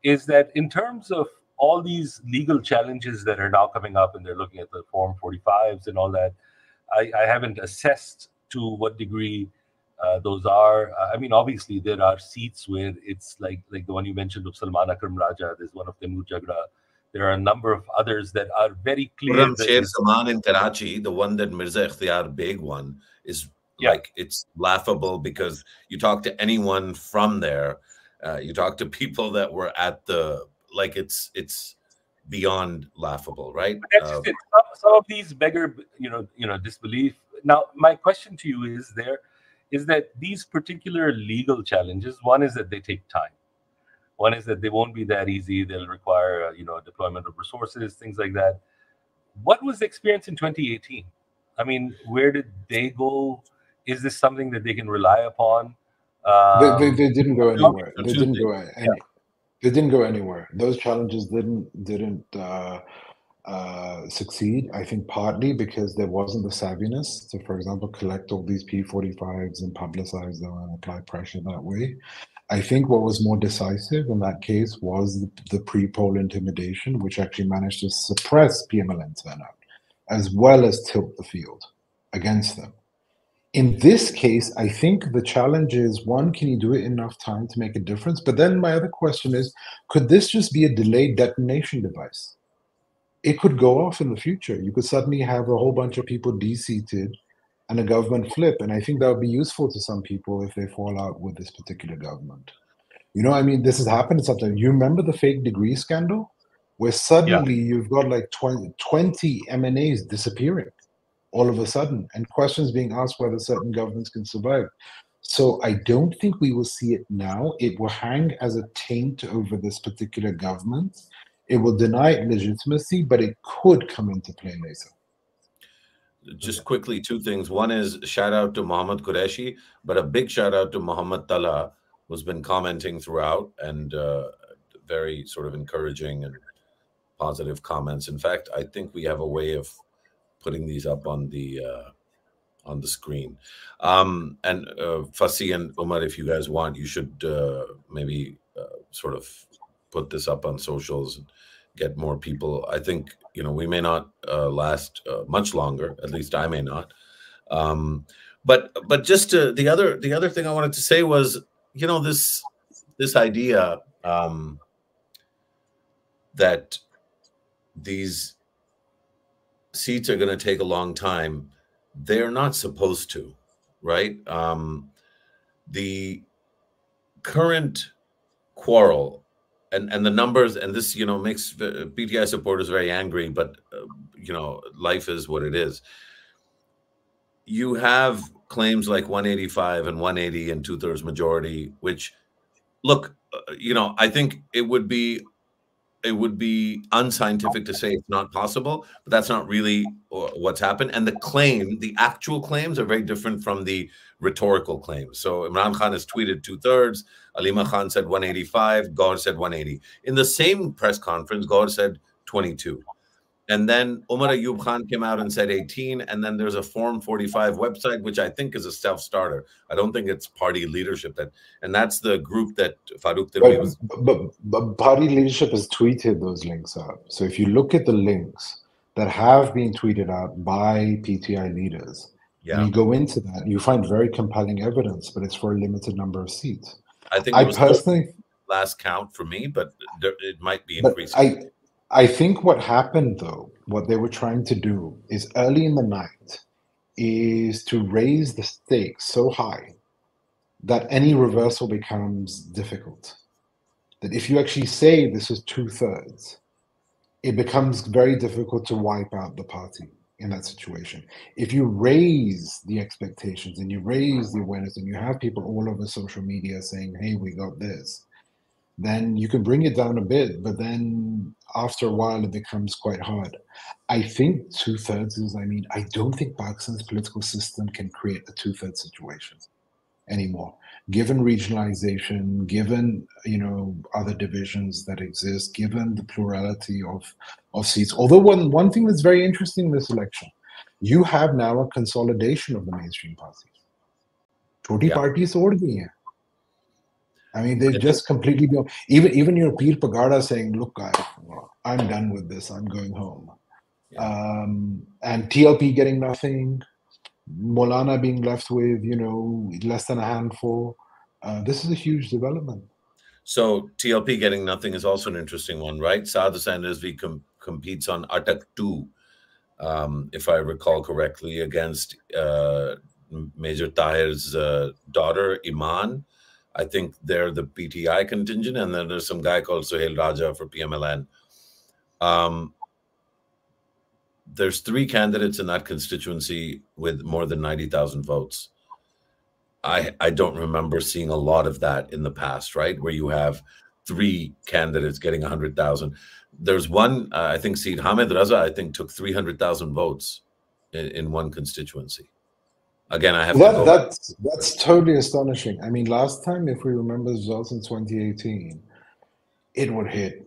is that in terms of all these legal challenges that are now coming up, and they're looking at the Form 45s and all that, I haven't assessed to what degree those are. I mean, obviously, there are seats where it's like the one you mentioned of Salman Akram Raja. There's one of Taimur Jagra. There are a number of others that are very clear. Sher Saman in Karachi, the one that Mirza Ikhtiyar Beg won, is like, it's laughable because you talk to anyone from there, you talk to people that were at the, like, it's beyond laughable, right? But that's just it. Some of these beggar, disbelief. Now, my question to you is that these particular legal challenges, one is that they take time. One is that they won't be that easy. They'll require, deployment of resources, things like that. What was the experience in 2018? I mean, where did they go Is this something that they can rely upon? They didn't go anywhere. They didn't Tuesday. go any. They didn't go anywhere. Those challenges didn't succeed. I think partly because there wasn't the savviness to, for example, collect all these P45s and publicize them and apply pressure that way. I think what was more decisive in that case was the pre-poll intimidation, which actually managed to suppress PMLN turnout, as well as tilt the field against them. In this case, I think the challenge is, one, can you do it enough time to make a difference? But then my other question is, could this just be a delayed detonation device? It could go off in the future. You could suddenly have a whole bunch of people de-seated and a government flip. And I think that would be useful to some people if they fall out with this particular government. You know, I mean, this has happened sometimes. You remember the fake degree scandal? Where suddenly you've got like 20 M&As disappearing all of a sudden, and questions being asked whether certain governments can survive. So I don't think we will see it now. It will hang as a taint over this particular government. It will deny it legitimacy, but it could come into play later. Just quickly, two things. One is shout out to Mohammad Qureshi, but a big shout out to Muhammad Talha, who's been commenting throughout and very sort of encouraging and positive comments. In fact, I think we have a way of putting these up on the screen. And Fasi and Omar, if you guys want, you should maybe sort of put this up on socials and get more people. I think, you know, we may not last much longer. At least I may not. But just the other thing I wanted to say was, you know, this idea that these seats are going to take a long time. They're not supposed to, right? The current quarrel and the numbers, and this, you know, makes PTI supporters very angry, but, you know, life is what it is. You have claims like 185 and 180 and 2/3 majority, which, look, you know, I think it would be unscientific to say it's not possible, but that's not really what's happened. And the actual claims are very different from the rhetorical claims. So Imran Khan has tweeted 2/3, Alima Khan said 185, Gaur said 180. In the same press conference, Gaur said 22. And then Umar Ayub Khan came out and said 18. And then there's a Form 45 website, which I think is a self-starter. I don't think it's party leadership. And that's the group that Farooq Tirmi was. But party leadership has tweeted those links out. So if you look at the links that have been tweeted out by PTI leaders, and you go into that, you find very compelling evidence, but it's for a limited number of seats. I think it was personally last count for me, but it might be increasing. I think what happened, though, what they were trying to do is early in the night is to raise the stakes so high that any reversal becomes difficult. That if you actually say this is 2/3, it becomes very difficult to wipe out the party in that situation. If you raise the expectations and you raise the awareness and you have people all over social media saying, hey, we got this, then you can bring it down a bit, but then after a while it becomes quite hard. I think 2/3 is, I mean, I don't think Pakistan's political system can create a 2/3 situation anymore, given regionalization, given, you know, other divisions that exist, given the plurality of seats. Although one thing that's very interesting in this election, you have now a consolidation of the mainstream parties. Choti parties ord gayi hain. I mean, they've just completely been, even your Pir Pagada saying, look, I'm done with this, I'm going home. And TLP getting nothing, Molana being left with, you know, less than a handful. This is a huge development. So TLP getting nothing is also an interesting one, right? Saad Sanders competes on Atak 2, if I recall correctly, against Major Tahir's daughter, Iman. I think they're the PTI contingent, and then there's some guy called Sohail Raja for PMLN. There's 3 candidates in that constituency with more than 90,000 votes. I don't remember seeing a lot of that in the past, right? Where you have 3 candidates getting 100,000. There's one, I think Saeed Hamid Raza, I think, took 300,000 votes in one constituency. Again, I have to That go back. that's totally astonishing. I mean, last time, if we remember the results in 2018, it would hit,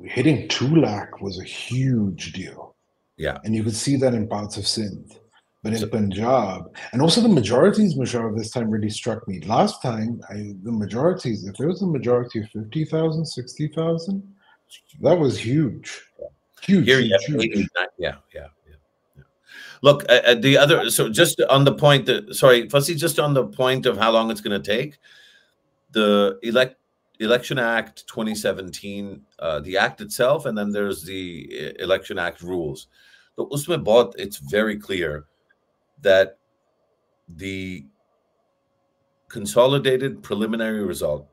hitting 2 lakh was a huge deal. Yeah. And you could see that in parts of Sindh. But in So Punjab, and also the majorities, Mosharraf, this time really struck me. Last time, the majorities, if there was a majority of 50,000, 60,000, that was huge. Huge, here you huge, have 80, huge. yeah, yeah, yeah. Yeah. Look, the other, so just on the point that, sorry, Fasi, just on the point of how long it's going to take, the Election Act 2017, the act itself, and then there's the Election Act rules. So usme bahut, it's very clear that the consolidated preliminary result,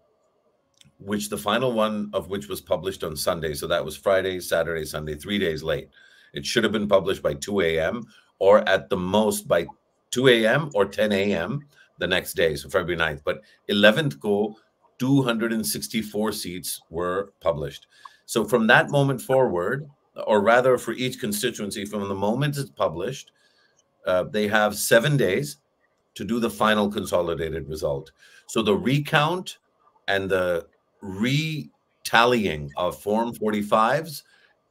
which the final one of which was published on Sunday, so that was Friday, Saturday, Sunday, 3 days late. It should have been published by 2 a.m. or at the most by 2 a.m. or 10 a.m. the next day, so February 9th. But 11th ko, 264 seats were published. So from that moment forward, or rather for each constituency, from the moment it's published, they have 7 days to do the final consolidated result. So the recount and the retallying of Form 45s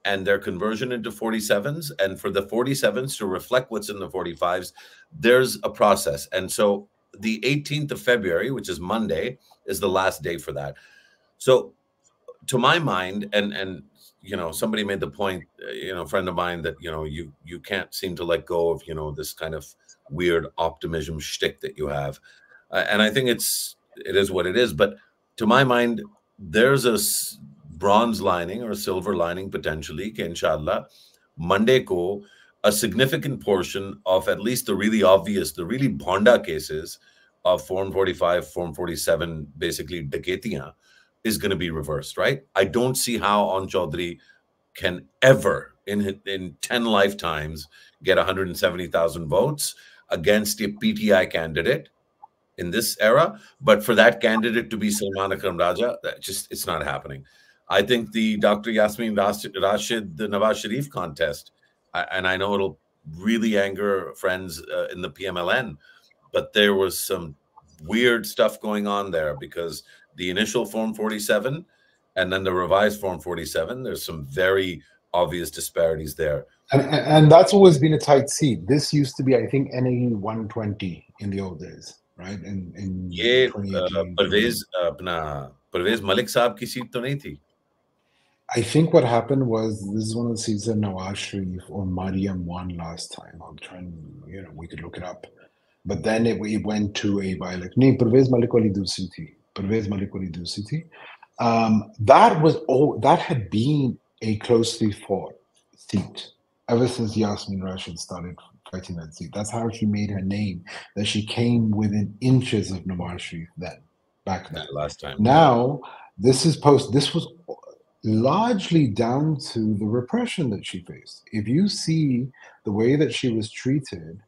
and their conversion into 47s, and for the 47s to reflect what's in the 45s, there's a process. And so the 18th of February, which is Monday, is the last day for that. So to my mind, and somebody made the point, a friend of mine, that you can't seem to let go of this kind of weird optimism shtick that you have, and I think it is what it is. But to my mind, there's a bronze lining or silver lining potentially. Ke inshallah, Monday ko a significant portion of at least the really obvious, the really bhonda cases of Form 45, Form 47, basically daketiyan, is going to be reversed, right? I don't see how On Chaudhry can ever in 10 lifetimes get 170,000 votes against a PTI candidate in this era. But for that candidate to be Salman Akram Raja, it's not happening. I think the Dr. Yasmin Rashid, the Nawaz Sharif contest, and I know it'll really anger friends in the PMLN, but there was some weird stuff going on there, because the initial Form 47 and then the revised Form 47, there's some very obvious disparities there. And that's always been a tight seat. This used to be, I think, NAE 120 in the old days, right? In ये 2018, परवेज मलिक साहब की seat तो नहीं थी. I think what happened was, this is one of the seats that Nawaz Sharif or Mariam won last time. I'm trying, we could look it up. But then it went to a by-election. No, Pervez Malik wali dusri thi. Pervez Malik wali dusri thi. That had been a closely fought seat ever since Yasmin Rashid started fighting that seat. That's how she made her name, that she came within inches of Nawaz Sharif back then. Last time. Now, this was largely down to the repression that she faced. If you see the way that she was treated,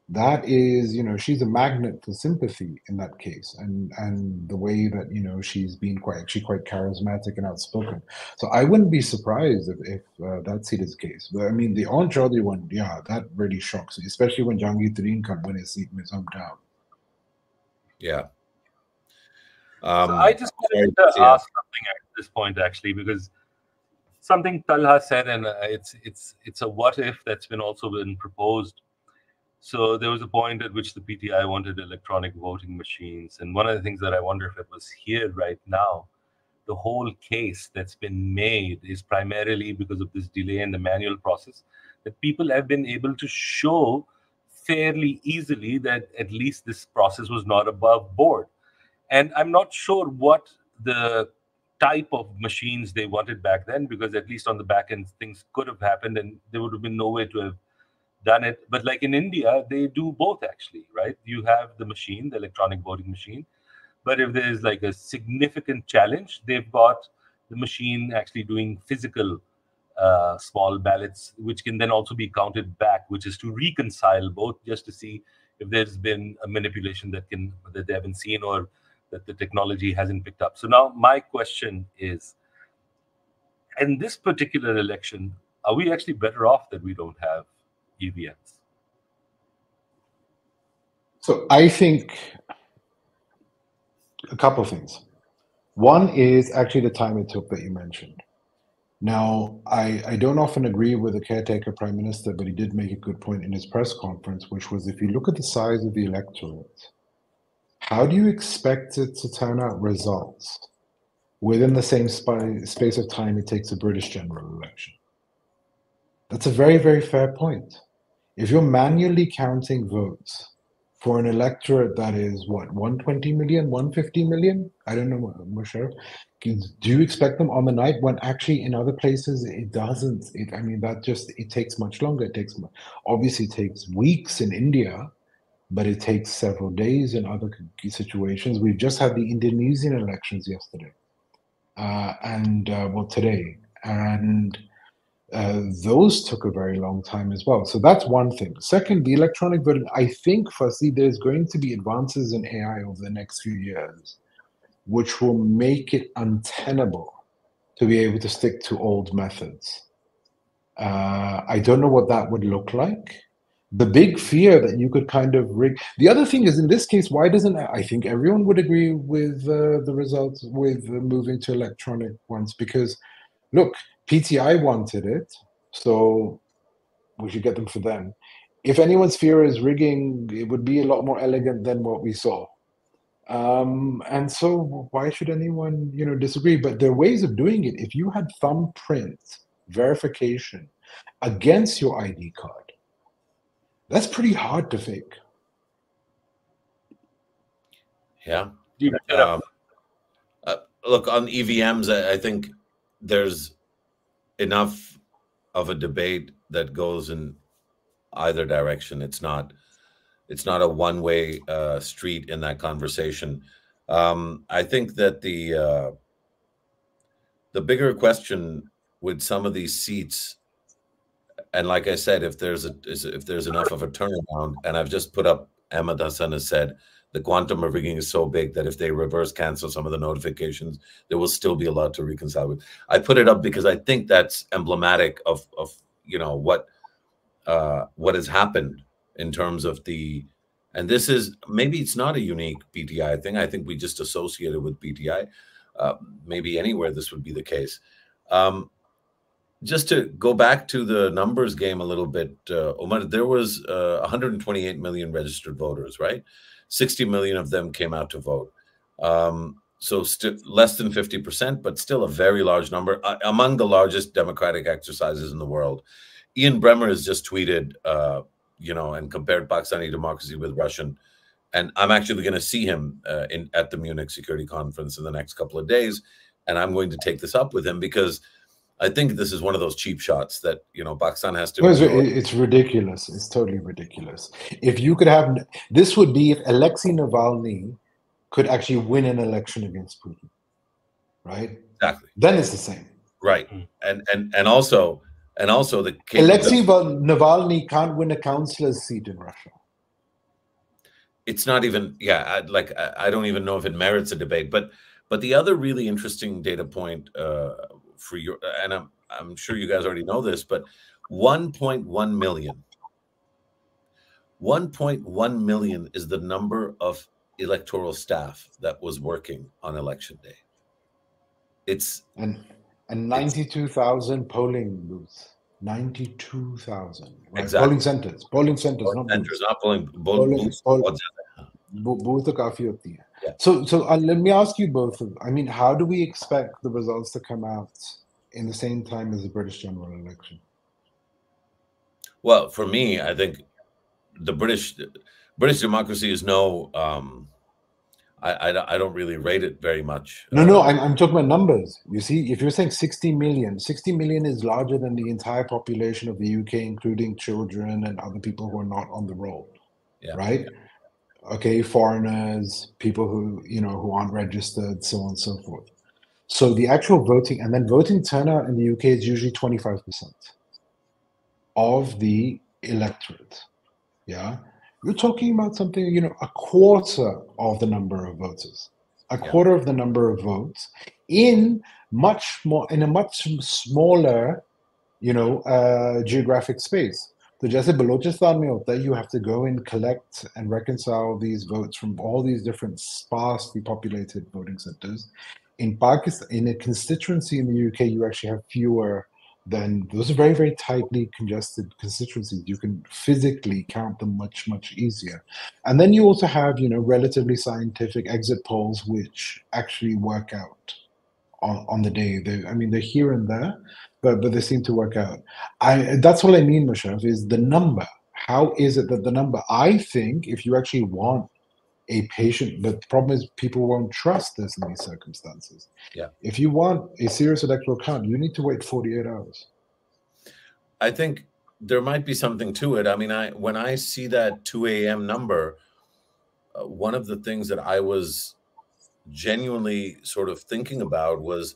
that is, she's a magnet for sympathy in that case, and the way that she's been quite charismatic and outspoken. So I wouldn't be surprised if that seat is the case. But I mean, the On Chaudhry one, yeah, that really shocks me, especially when Jahangir Tareen can win a seat in his hometown. Yeah. So I just wanted to ask something at this point, actually, because something Talha said, and it's a what if that's been also been proposed. So there was a point at which the PTI wanted electronic voting machines, and one of the things that I wonder if it was here right now, the whole case that's been made is primarily because of this delay in the manual process, that people have been able to show fairly easily that at least this process was not above board. And I'm not sure what the type of machines they wanted back then, because at least on the back end, things could have happened and there would have been no way to have done it. But like in India, they do both actually, right? You have the machine, the electronic voting machine. But if there's like a significant challenge, they've got the machine actually doing physical small ballots, which can then also be counted back, which is to reconcile both, just to see if there's been a manipulation that they haven't seen, or that the technology hasn't picked up. So now my question is, in this particular election, are we actually better off that we don't have EVMs? So I think a couple of things. One is actually the time it took that you mentioned. Now, I don't often agree with the caretaker prime minister, but he did make a good point in his press conference, which was if you look at the size of the electorate, how do you expect it to turn out results within the same space of time it takes a British general election? That's a very, very fair point. If you're manually counting votes for an electorate that is what, 120 million, 150 million? I don't know, Mosharraf. Do you expect them on the night when actually in other places it doesn't? I mean, it takes much longer. Obviously it takes weeks in India, but it takes several days in other situations. We've just had the Indonesian elections yesterday, well, today. And those took a very long time as well. So that's one thing. Second, the electronic voting. I think, firstly, there's going to be advances in AI over the next few years, which will make it untenable to be able to stick to old methods. I don't know what that would look like. The big fear that you could kind of rig. The other thing is, in this case, why doesn't I think everyone would agree with the results with moving to electronic ones? Because look, PTI wanted it, so we should get them for them. If anyone's fear is rigging, it would be a lot more elegant than what we saw. And so why should anyone, disagree? But there are ways of doing it. If you had thumbprint verification against your ID card, that's pretty hard to fake. Yeah. Mosharraf. Look, on EVMs, I think there's enough of a debate that goes in either direction. It's not a one-way street in that conversation. I think that the bigger question with some of these seats, and like I said, if there's enough of a turnaround, and I've just put up, Ahmed Hassan has said the quantum of rigging is so big that if they reverse cancel some of the notifications, there will still be a lot to reconcile with. I put it up because I think that's emblematic of what has happened in terms of and this is, maybe it's not a unique PTI thing. I think we just associate it with PTI. Maybe anywhere this would be the case. Just to go back to the numbers game a little bit, Omar, there was 128 million registered voters, right? 60 million of them came out to vote. So less than 50%, but still a very large number, among the largest democratic exercises in the world. Ian Bremmer has just tweeted, and compared Pakistani democracy with Russian. And I'm actually going to see him at the Munich Security Conference in the next couple of days. And I'm going to take this up with him because I think this is one of those cheap shots that, Pakistan has to. No, it's ridiculous. It's totally ridiculous. If you could have, this would be if Alexei Navalny could actually win an election against Putin, right? Exactly. Then it's the same. Right. And also the Alexei Navalny can't win a councillor's seat in Russia. It's not even, I don't even know if it merits a debate. But the other really interesting data point for your, and I'm sure you guys already know this, but 1.1 million. 1.1 million is the number of electoral staff that was working on election day. It's and 92,000 polling booths. 92,000. Right? Exactly. Polling centers, not centers, not polling booths. Booth kafi hoti hai. Yeah. So let me ask you both. I mean, how do we expect the results to come out in the same time as the British general election? Well, for me, I think the British democracy is no. I don't really rate it very much. No, I'm talking about numbers. You see, if you're saying 60 million is larger than the entire population of the UK, including children and other people who are not on the roll, right? Yeah. Okay, foreigners, people who who aren't registered, so on and so forth. So the actual voting, and then voting turnout in the UK is usually 25% of the electorate. Yeah. You're talking about something, a quarter of the number of voters, a quarter of the number of votes in a much smaller, geographic space. तो जैसे बलूचिस्तान में होता है, you have to go and collect and reconcile these votes from all these different sparsely populated voting centers. In Pakistan, in a constituency in the UK, you actually have fewer than those are very, very tightly congested constituencies. You can physically count them much, much easier. And then you also have, you know, relatively scientific exit polls which actually work out on the day. I mean, they're here and there, but they seem to work out. That's what I mean, Mosharraf, is the number. How is it that the number? I think if you actually want a patient, but the problem is people won't trust this in these circumstances. Yeah. If you want a serious electoral count, you need to wait 48 hours. I think there might be something to it. I mean, when I see that 2 a.m. number, one of the things that I was genuinely sort of thinking about was,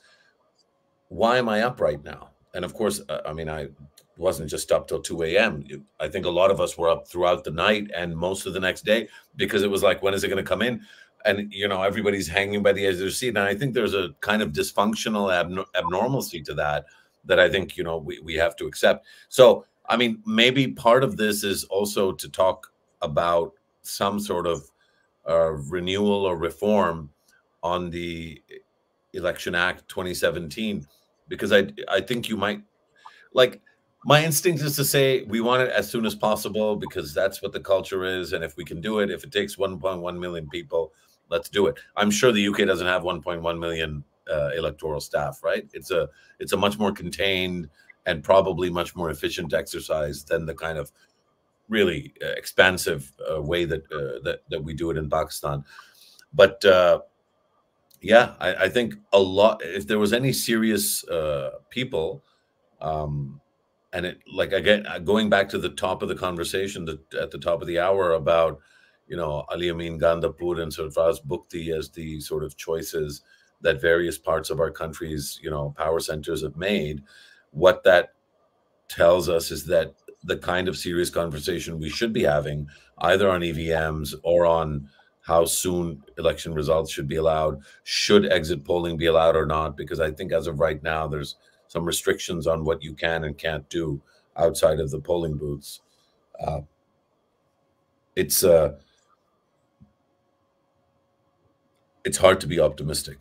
why am I up right now? And of course, I mean, I wasn't just up till 2 a.m. I think a lot of us were up throughout the night and most of the next day, because it was like, when is it going to come in? And, you know, everybody's hanging by the edge of their seat. And I think there's a kind of dysfunctional abnormalcy to that I think, you know, we have to accept. So, I mean, maybe part of this is also to talk about some sort of renewal or reform on the Election Act 2017, because I think you might, like, my instinct is to say we want it as soon as possible because that's what the culture is, and if we can do it, if it takes 1.1 million people, let's do it. I'm sure the UK doesn't have 1.1 million electoral staff, right? It's a much more contained and probably much more efficient exercise than the kind of really expansive way that we do it in Pakistan. But yeah, I think a lot. If there was any serious people, and it, like, again, going back to the top of the conversation, at the top of the hour, about, you know, Ali Amin Gandapur and Sarfraz Bukti as the sort of choices that various parts of our country's, you know, power centers have made. What that tells us is that the kind of serious conversation we should be having, either on EVMs or on how soon election results should be allowed, should exit polling be allowed or not, because I think as of right now, there's some restrictions on what you can and can't do outside of the polling booths. It's hard to be optimistic.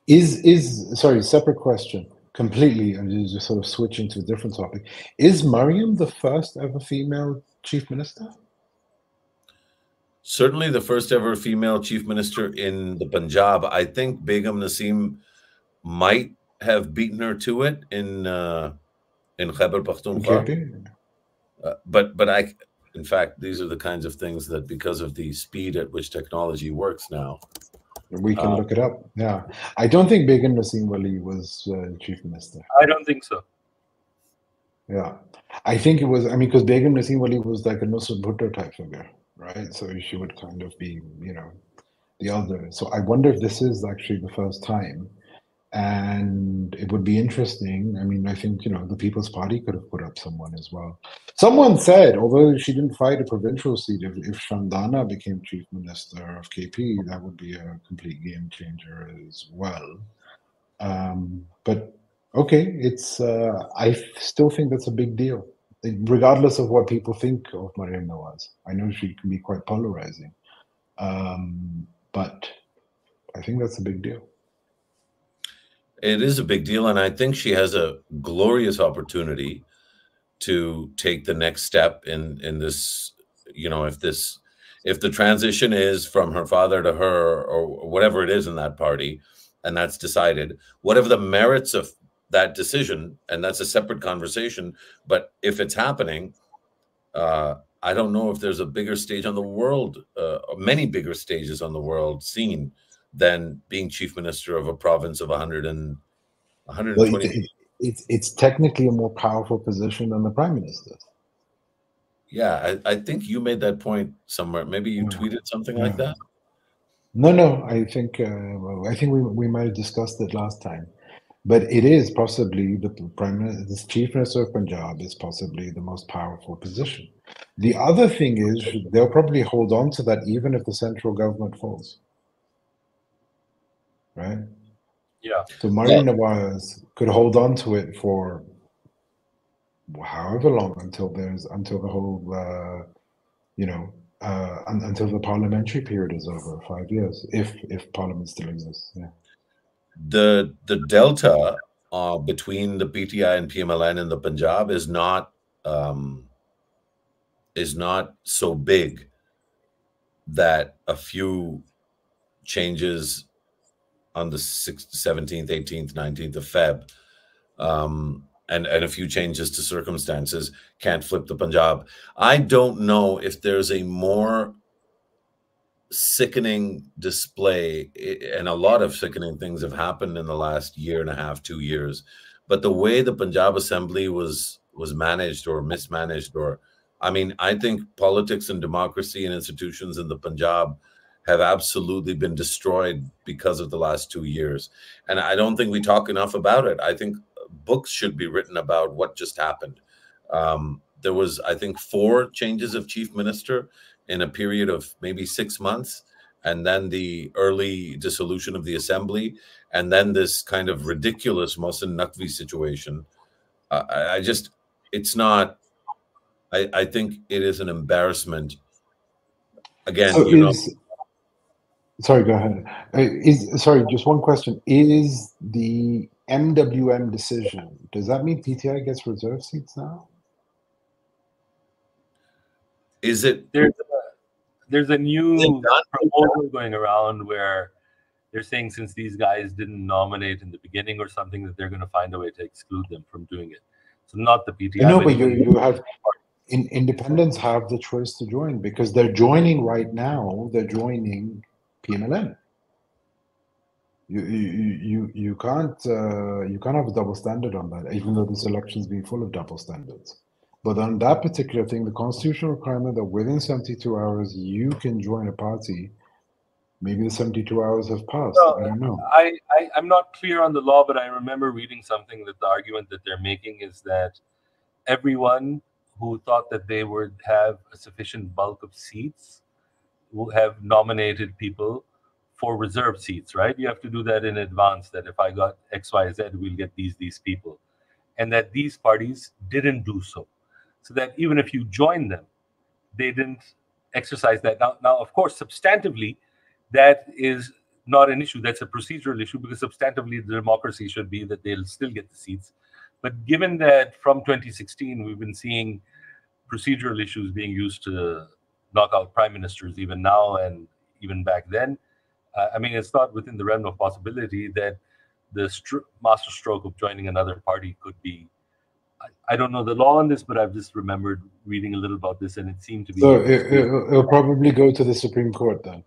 Sorry, separate question. Completely, I'm just sort of switching to a different topic. Is Mariam the first ever female chief minister? Certainly the first ever female chief minister in the Punjab. I think Begum Naseem might have beaten her to it in Khyber Pakhtunkhwa. Okay. But in fact, these are the kinds of things that, because of the speed at which technology works now, we can look it up. Yeah, I don't think Begum Naseem Wali was chief minister. I don't think so. Yeah, I think it was. I mean, because Begum Naseem Wali was like a Nusrat Bhutto type figure, right? So she would kind of be, you know, the other. So I wonder if this is actually the first time. And it would be interesting. I mean, I think, you know, the People's Party could have put up someone as well. Someone said, although she didn't fight a provincial seat, if Shandana became chief minister of KP, that would be a complete game changer as well. But okay, it's I still think that's a big deal, regardless of what people think of Mariam Nawaz. I know she can be quite polarizing, but I think that's a big deal. It is a big deal, and I think she has a glorious opportunity to take the next step in this. You know, if the transition is from her father to her, or whatever it is in that party, and that's decided, whatever the merits of that decision, and that's a separate conversation. But if it's happening, I don't know if there's a bigger stage on the world, many bigger stages on the world scene, than being chief minister of a province of 120. Well, it's technically a more powerful position than the prime minister. Yeah, I think you made that point somewhere. Maybe you tweeted something like that. No. I think we might have discussed it last time, but it is possibly the chief minister of Punjab is possibly the most powerful position. The other thing is they'll probably hold on to that even if the central government falls. Right? Yeah. So Mariam Nawaz could hold on to it for however long until the whole you know until the parliamentary period is over, 5 years, if parliament still exists. Yeah. The delta between the PTI and PMLN in the Punjab is not so big that a few changes on the 6th, 17th, 18th, 19th of Feb, and a few changes to circumstances can't flip the Punjab. I don't know if there's a more sickening display, and a lot of sickening things have happened in the last year and a half, 2 years. But the way the Punjab Assembly was managed or mismanaged, or I mean, I think politics and democracy and institutions in the Punjab have absolutely been destroyed because of the last 2 years. And I don't think we talk enough about it. I think books should be written about what just happened. There was, I think, 4 changes of chief minister in a period of maybe 6 months, and then the early dissolution of the assembly, and then this kind of ridiculous Mohsin Naqvi situation. I just, it's not, I think it is an embarrassment. Again, So you know, sorry, go ahead. Sorry, just one question. Is the MWM decision, does that mean PTI gets reserve seats now? is it? There's a new proposal going around where they're saying since these guys didn't nominate in the beginning or something, that they're going to find a way to exclude them from doing it. So not the PTI. No, but you have independents have the choice to join, because they're joining right now. They're joining PMLN. You can't have a double standard on that, even though this election's been full of double standards. But on that particular thing, the constitutional requirement that within 72 hours you can join a party, maybe the 72 hours have passed. No, I don't know. I'm not clear on the law, but I remember reading something that the argument that they're making is that everyone who thought that they would have a sufficient bulk of seats will have nominated people for reserve seats, right? You have to do that in advance, that if I got X, Y, Z, we'll get these people. And that these parties didn't do so. So that even if you join them, they didn't exercise that. Now, of course, substantively, that is not an issue. That's a procedural issue, because substantively, the democracy should be that they'll still get the seats. But given that from 2016, we've been seeing procedural issues being used to knock out prime ministers, even now and even back then, I mean, it's not within the realm of possibility that the master stroke of joining another party could be. I don't know the law on this, but I've just remembered reading a little about this, and it seemed to be. So it'll probably go to the Supreme Court then.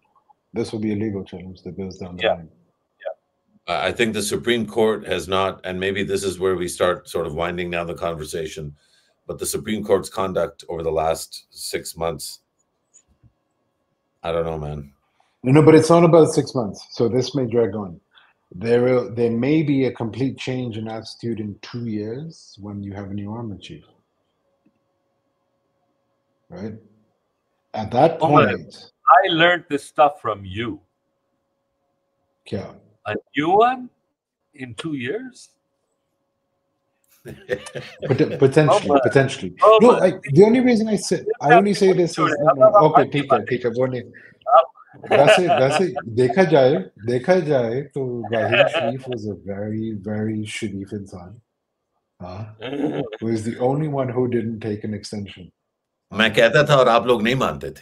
This will be a legal challenge that goes down the line. I think the Supreme Court has not, and maybe this is where we start sort of winding down the conversation, but the Supreme Court's conduct over the last 6 months, I don't know, man. No, but it's not about 6 months, so this may drag on. There may be a complete change in attitude in 2 years when you have a new army chief, right? At that point, I learned this stuff from you. Yeah. A new one in 2 years? Potentially. No, the only reason I only say this is okay. ठीक है वो नहीं. वैसे देखा जाए तो Rahim Sharif was a very, very Sharif insan. Who is the only one who didn't take an extension. मैं कहता था और आप लोग नहीं मानते थे.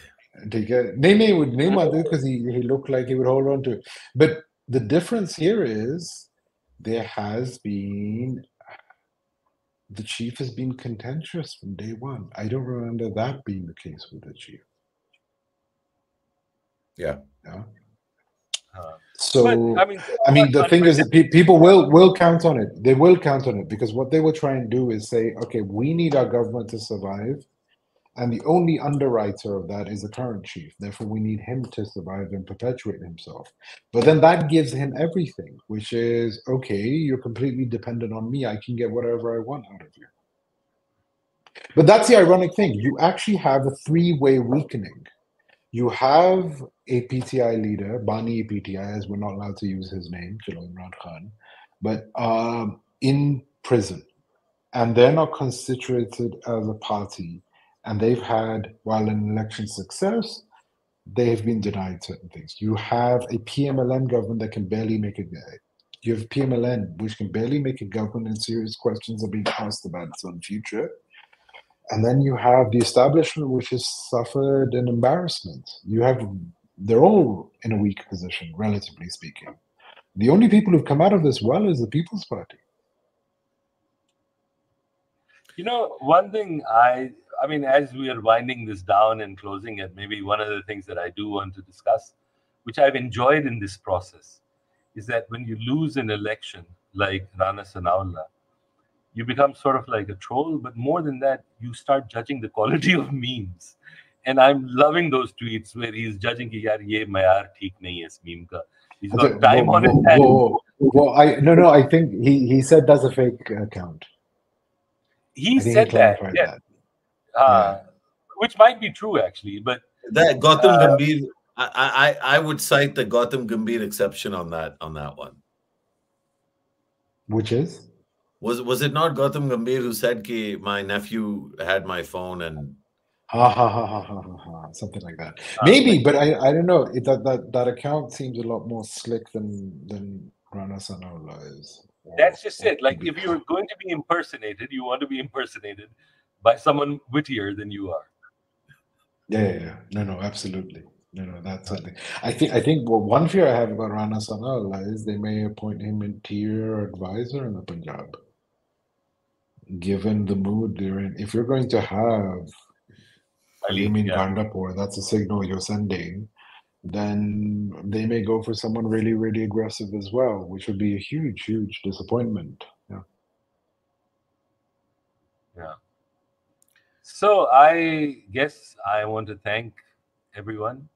ठीक है, नहीं मानते, because he looked like he would hold on to it. But the difference here is there has been, the chief has been contentious from day one. I don't remember that being the case with the chief. Yeah. So but, I mean the thing is that people will count on it. They will count on it, because what they will try and do is say, okay, we need our government to survive, and the only underwriter of that is the current chief. Therefore, we need him to survive and perpetuate himself. But then that gives him everything, which is, okay, you're completely dependent on me. I can get whatever I want out of you. But that's the ironic thing. You actually have a three-way weakening. You have a PTI leader, Bani PTI, as we're not allowed to use his name, Jalal Imran Khan, but in prison. and they're not constituted as a party, and they've had, while an election success, they've been denied certain things. You have a PMLN government that can barely make a you have PMLN, which can barely make a government, and serious questions are being asked about its own future. And then you have the establishment, which has suffered an embarrassment. They're all in a weak position, relatively speaking. The only people who've come out of this well is the People's Party. You know, one thing I mean, as we are winding this down and closing it, maybe one of the things that I do want to discuss, which I've enjoyed in this process, is that when you lose an election like Rana Sanaullah, you become sort of like a troll, but more than that, you start judging the quality of memes. And I'm loving those tweets where he's judging ki yaar ye mayar theek nahi hai is meme ka. He's got time on his hands. I think he said that's a fake account. He I think said he clarified that, yeah. Which might be true actually, but that Gautam Gambhir, I would cite the Gautam Gambhir exception on that one. Which is? Was it not Gautam Gambhir who said ki my nephew had my phone and something like that? Maybe, but I don't know. That account seems a lot more slick than Rana Sanaullah is. That's just it. Like if you're going to be impersonated, you want to be impersonated by someone wittier than you are. Yeah. No, absolutely. No, that's something. I think one fear I have about Rana Sanaullah is they may appoint him in tier advisor in the Punjab. Given the mood they're in, if you're going to have Gandapur, that's a signal you're sending, then they may go for someone really, really aggressive as well, which would be a huge, huge disappointment. Yeah. So I guess I want to thank everyone.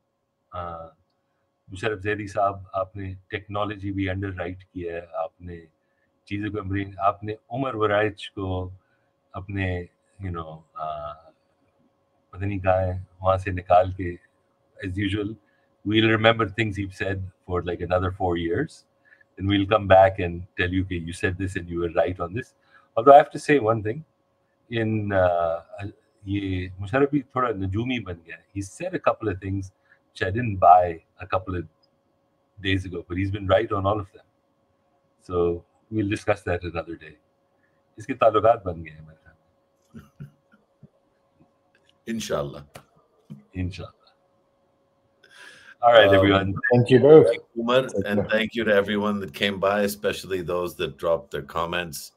Mosharraf Zaidi साहब, आपने technology भी under right किया है, आपने चीज़ों को brain, आपने उमर वराइच को अपने पता नहीं कहाँ है वहाँ से निकाल के, as usual we'll remember things you've said for like another 4 years, then we'll come back and tell you okay, you said this and you were right on this. Although I have to say one thing, in ये मुशर्रफ भी थोड़ा नजूमी बन गया. He said a couple of things which I didn't buy a couple of days ago, but he's been right on all of them. So we'll discuss that another day. इसके ताल्लुकात बन गए हैं मेरे ख्याल. Inshallah. All right, everyone. Thank you both. Thank you, Umar, and thank you to everyone that came by, especially those that dropped their comments.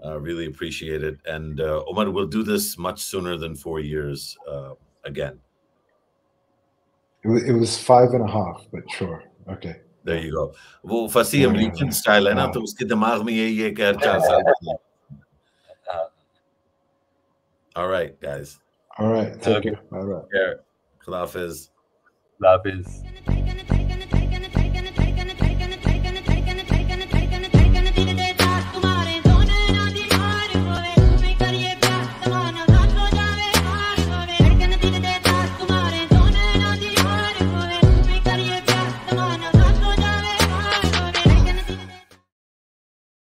Really appreciate it. And Omar, we'll do this much sooner than 4 years again. It was 5.5, but sure. Okay. There you go. वो फसी American style है ना, तो उसके दिमाग में यही है कि हर 4 साल. All right, guys. All right. Take care. All right. Khuda Hafiz. Khuda Hafiz.